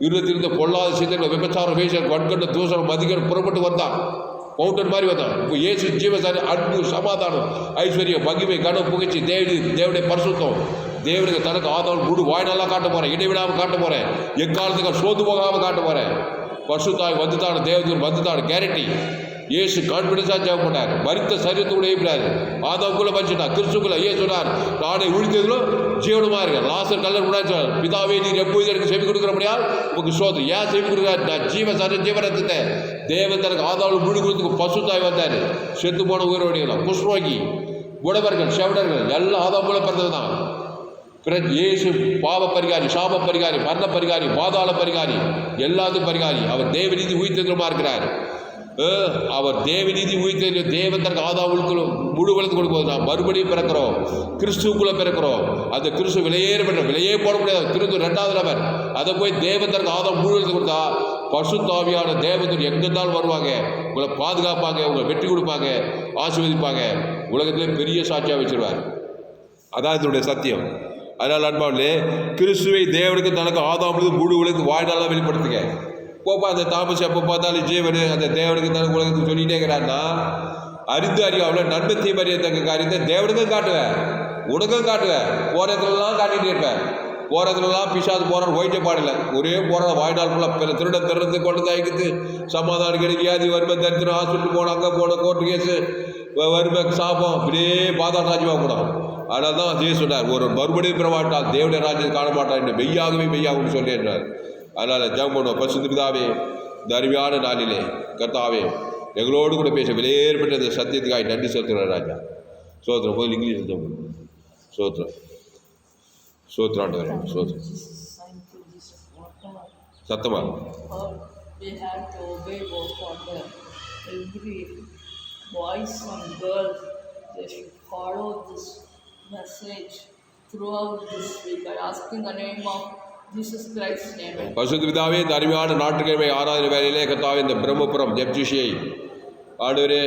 இருபத்திலிருந்து பொல்லாத சிந்தனை விபச்சாரம் வேஷம் வன்கண்ட தூசணம் மதிகள் புறப்பட்டு வந்தான். பவுண்டர் மாதிரி வந்தான். இப்போ இயேசு ஜீவசாரி அன்பு சமாதானம் ஐஸ்வர்யம் மகிமை கனம் புகழ்ச்சி தேவனுடைய பரிசுத்தம் தேவனுக்கு தனக்கு ஆதாரம் முழு வாய்நாளாக காட்ட போகிறேன். இடைவிடாமல் காட்ட போகிறேன். எக்காலத்துக்கு சோது போகாமல் காட்ட போகிறேன். பரிசுத்தாய் வந்துட்டான தேவதூர் வந்துட்டான கேரண்டி. இயேசு கான்ஃபிடன்ஸாக ஜெபம் பண்ணார். மரித்த சரீரத்தோடு எழுப்பினார். ஆதாமுக்குள்ளே மறிச்சிட்டார். கிறிஸ்துக்குள்ள ஏன் சொன்னார்? நானே உழித்ததிலும் ஜீவனமாக இருக்கேன். லாசர் கல்லர் முன்னாடி சொன்னார், பிதாவே நீர் எப்போது எனக்கு செவி கொடுக்குற முடியாது உங்களுக்கு சோதனை ஏன் செவி கொடுக்குறாரு? நான் ஜீவரத்தை தேவன் தனக்கு ஆதாரம் முழு கொடுத்துக்கு பசுத்தாய் வந்தார். செத்து போன உயிரோடிகளாம் குஷ்ரோகி புடவர்கள் செவடர்கள் எல்லாம் ஆதாமுக்குள்ளே பிறந்தது தான். இயேசு பாவ பரிகாரி, சாப பரிகாரி, மரண பரிகாரி, பாதாள பரிகாரி, எல்லாத்துக்கும் பரிகாரி. அவர் தேவநீதி உயிர்த்தெழுந்தவருமா இருக்கிறார். அவர் தேவநீதி உயிர்த்தெழு தேவன் தனக்கு ஆதாமுக்குள்ள முழு வளர்த்து கொடுக்கும்போது நாம் மறுபடியும் பிறக்கிறோம். கிறிஸ்துக்குள்ளே பிறக்கிறோம். அந்த கிறிஸ்து விலையேற விலையே போட முடியாது. கிறிஸ்து 2வது நபர். அதை போய் தேவன் தனக்கு ஆதாம் முழு வளர்த்து கொடுத்தா பரிசுத்தாவியான தேவதூர் எங்கிருந்தாலும் வருவாங்க. உங்களை பாதுகாப்பாங்க, உங்களை வெற்றி கொடுப்பாங்க, ஆசீர்வதிப்பாங்க. உலகத்திலே பெரிய சாட்சியாக வச்சிருவார். அதான் இதனுடைய சத்தியம். அதனால் அன்பாவிலே கிறிஸ்துவை தேவனுக்கு தனக்கு ஆதாம் முழு உலகத்துக்கு வாழ்நாளாக வெளிப்படுத்துங்க. போப்பா அந்த தாமஸ் எப்போ பார்த்தாலும் ஜீவனு அந்த தேவனுக்கு தனக்கு உலகத்துக்கு சொல்லிகிட்டே இருக்கிறான்னா அறிந்து அறியாமல நன்மை தீமறியத்தக்க காரியத்தை தேவனுக்கும் காட்டுவேன், உனக்கும் காட்டுவேன். போகிறதுலாம் காட்டிகிட்டே இருப்பேன். போகிறதுலாம் பிசாது போகிற ஒயிட்டே பாடலை. ஒரே போகிற வாழ்நாள் ஃபுல்லாக திருடத்து கொண்டு தாய்க்குது சமாதானம் கிடைக்காது. வறுமை தரித்திரம் ஹாஸ்பிட்டல் போனோம், அங்கே போனோம், கோர்ட்டு கேஸு வறுமை சாபம் இப்படியே பாதாள ராஜ்யமாக போனோம். அதனால தான் ஜெய சொன்னார், ஒரு மறுபடியும் பெறமாட்டால் தேவனுடைய ராஜ்யத்தை காண மாட்டான் என்று மெய்யாகவும் சொல்லி என்றார். அதனால் ஜெபம் பண்ணுவோம். பரிசுத்த பிதாவே, இந்த அருமையான நாளிலே கர்த்தாவே எங்களோடு கூட பேச விலையேற்பட்ட இந்த சத்தியத்துக்காக நன்றி செலுத்துகிறார் ராஜா. சோத்திரம் போய் இங்கிலீஷ் சோத்திரம் சோத்திராண்டவர் சோத்திரம் சத்தமா we have to obey God for them. Every boys and girls, they should follow this message throughout this week. I ask in the name of Jesus Christ's name. பரிசுத்த பிதாவே, இந்த அருமையான ஞாயிற்றுக்கிழமை ஆராதனை வேலையிலே கர்த்தாவே இந்த பிரம்மபுரம் ஜெப்ஜிஷியை ஆண்டவரே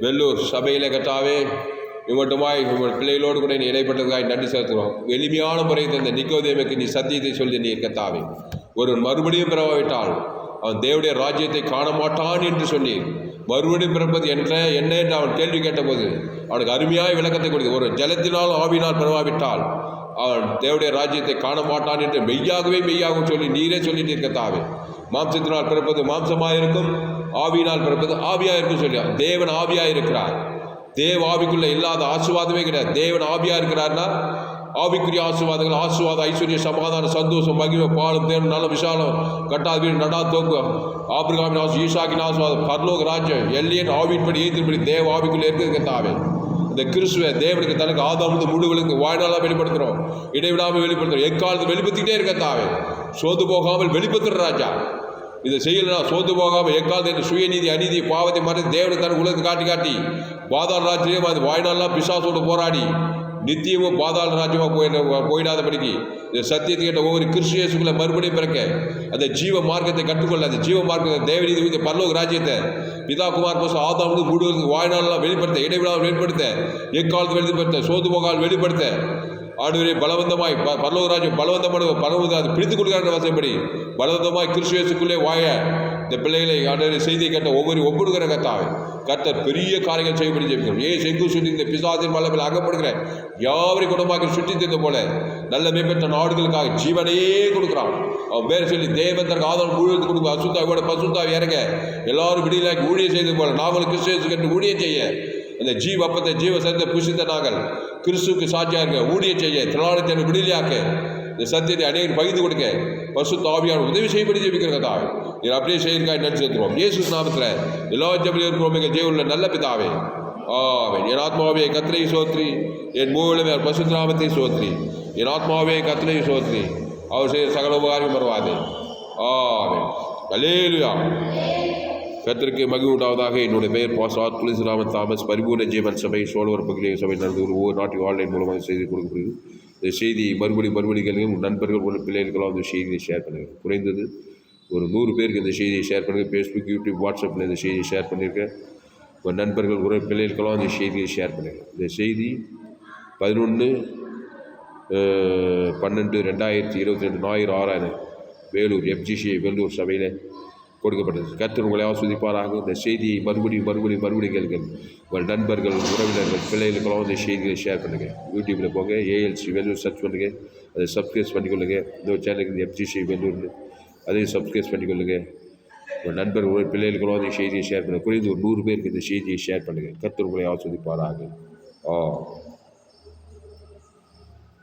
வெள்ளூர் சபையிலே கர்த்தாவே இவட்டுமாய் உங்கள் பிள்ளைகளோடு கூட நீ இடைப்பட்டதுக்காக நன்றி செலுத்துகிறோம். எளிமையான முறையில் இந்த நிக்கோதேமுக்கு நீ சத்தியத்தை சொல்லி நீர் கர்த்தாவே. ஒரு மறுபடியும் பிறவாவிட்டால் அவன் தேவனுடைய ராஜ்யத்தை காண மாட்டான் என்று சொன்னீர். மறுபடியும் பிறப்பது என்ன என்று அவன் கேள்வி கேட்டபோது அவனுக்கு அருமையாய் விளக்கத்தை கொடுத்து, ஒரு ஜலத்தினால் ஆவினால் பிறவாவிட்டால் அவன் தேவனுடைய ராஜ்யத்தை காண மாட்டான் என்று மெய்யாகவும் சொல்லி நீரே சொல்லிட்டு இருக்கத்தாவே. மாம்சத்தினால் பிறப்பது மாம்சமாக இருக்கும், ஆவியினால் பிறப்பது ஆவியாக இருக்கும் சொல்லி தேவன் ஆவியாக இருக்கிறார். தேவ ஆவிக்குள்ள இல்லாத ஆசீர்வாதமே கிடையாது. தேவன் ஆவியாக இருக்கிறார்னா ஆவிக்குரிய ஆசீர்வாதங்கள், ஆசீர்வாத ஐஸ்வர்ய சமாதானம் சந்தோஷம் மகிமை பாலும் தேவன் நல்ல விசாலம் கட்டாத வீடு நடா தோக்கு ஆபிரகாமின் ஆசு ஈசாக்கின் ஆசீர்வாதம் பரலோக ராஜ்யம் எல்லையின் ஆவின்படி ஏற்றின்படி தேவ ஆவிக்குள்ளே இருக்கிறது தாவே. இந்த கிறிஸ்துவ தேவனுக்கு தனக்கு ஆதாமுது முழுவலுக்கு வாழ்நாளாக வெளிப்படுத்துகிறோம், இடைவிடாமல் வெளிப்படுத்துகிறோம், எக்காலத்து வெளிப்படுத்திக்கிட்டே இருக்க தாவே. சோது போகாமல் வெளிப்படுத்துகிற ராஜா. இதை செய்யலாம் சோது போகாமல் எக்காலத்து சுயநீதி அநீதி பாவத்தை மறைத்து தேவனுக்கு தனக்கு உலகத்தை காட்டி பாதாள ராஜ்யம் அது வாழ்நாளெலாம் பிசாசோடு போராடி நித்தியமும் பாதாள ராஜ்யமாக போயிடாதபடிக்கு இந்த சத்தியத்தை கேட்ட ஒவ்வொரு கிறிஸ்துக்குள்ள மறுபடியும் பிறக்க அந்த ஜீவ மார்க்கத்தை கற்றுக்கொள்ள அந்த ஜீவ மார்க்கத்தை தேவநீதி பரலோக ராஜ்யத்தை பிதா குமார் கோசம் ஆதாமுக்கு முழுவதும் வாழ்நாளெல்லாம் வெளிப்படுத்த, இடைவிடாமல் வெளிப்படுத்த, எக்காலத்து வெளிப்படுத்த, சோது போகால் வெளிப்படுத்த ஆண்டவரே பலவந்தமாய் பரலோக ராஜ்யம் பலவந்தமான பரவுவது அது பிடித்துக் கொடுக்கிற வசைப்படி பலவந்தமாய் கிறிஸ்துக்குள்ளே வாய இந்த பிள்ளைகளை ஆண்டவரை செய்தியை கேட்ட ஒவ்வொருங்கிற கத்தாவை கர்த்தர் பெரிய காரியங்கள் செய்யப்படி ஜெபிக்கிறோம். செங்கு சுற்றி இந்த பிசாசின் வல்லமையில் அகப்படுகிற யாவரையும் குணமாக்கி சுற்றி தந்த போல நல்ல மேம்பட்ட நாடுகளுக்காக ஜீவனையே கொடுக்குறான். அவன் பேர் சொல்லி தேவன் தனக்கு ஆதரவு ஊழியத்து கொடுக்கும். அசுத்தாவோட பசுத்தாவை இறங்க எல்லாரும் விடியலாக்கி ஊழியம் செய்தது போல நாங்களும் கிறிஸ்துவுக்கு என்று ஊழியம் செய்ய அந்த ஜீவ அப்பத்தை ஜீவ சந்த புசித்த நாங்கள் கிறிஸ்துவுக்கு சாட்சியாக இருக்க ஊழியம் செய்ய திராணத்தை விடுதலையாக்க இந்த சத்தியத்தை அநேகர் பகிர்ந்து கொடுக்க பசுத்த ஆவியான உதவி செய்யப்படி ஜெபிக்கிறதா நீர் அப்படியே செய்யிருக்காய் நன்றி செலுத்துவோம். இயேசு நாமத்தில் எல்லா ஜெபலையும் இருக்கிறோம் எங்கள் ஜீவனில் நல்ல பிதாவே ஆமென். என் ஆத்மாவே கர்த்தரை சோத்ரி, என் மூலமே பசுத்த நாமத்தை சோத்ரி. என் ஆத்மாவே கர்த்தரை சோத்ரி, அவர் செய்ய சகல உபகாரம் வருவாது. ஆமென். அல்லேலூயா. கர்த்தருக்கு மகிழ்வு உண்டாவதாக. என்னுடைய பெயர் பாஸ்டர் துளசிராமன் தாமஸ். பரிபூர்ண ஜீவன் சபை சோழவர் பகுதியை சபை நடந்து ஒவ்வொரு நாட்டில் ஆன்லைன் மூலமாக செய்தி கொடுக்கப்படுது. இந்த செய்தி மறுபடியும் நண்பர்கள் ஒரு பிள்ளைகளுக்கெல்லாம் இந்த செய்தியை ஷேர் பண்ணுங்கள். குறைந்தது ஒரு 100 பேருக்கு இந்த செய்தியை ஷேர் பண்ணுங்கள். ஃபேஸ்புக், யூடியூப், வாட்ஸ்அப்பில் இந்த செய்தியை ஷேர் பண்ணியிருக்கேன். உங்கள் நண்பர்கள் ஒரு பிள்ளைகளுக்கெல்லாம் இந்த செய்தியை ஷேர் பண்ணுங்கள். இந்த செய்தி 11/12/2022 ஞாயிறு 6 வேலூர் FGCI வேலூர் சபையில் கொடுக்கப்பட்டது. கர்த்தர் உங்களை ஆஸ்வதிப்பாராக. இந்த செய்தியை மறுபடியும் கேளுங்கள். உங்கள் நண்பர்கள், உறவினர்கள், பிள்ளைகளுக்கெல்லாம் இந்த செய்திகளை ஷேர் பண்ணுங்கள். யூடியூப்பில் போங்க, ALC வேலூர் சர்ச் பண்ணுங்கள், அதை சப்ஸ்கிரைப் பண்ணிக்கொள்ளுங்க. இந்த சேனலுக்கு FGCI வேலூர்னு அதையும் சப்ஸ்கிரைப் பண்ணிக்கொள்ளுங்க. உங்கள் நண்பர்கள், பிள்ளைகளுக்கெல்லாம் இந்த செய்தியை ஷேர் பண்ணுங்கள். குறைந்து ஒரு 100 பேருக்கு இந்த செய்தியை ஷேர் பண்ணுங்கள். கர்த்தர் உங்களை ஆஸ்வதிப்பாராக.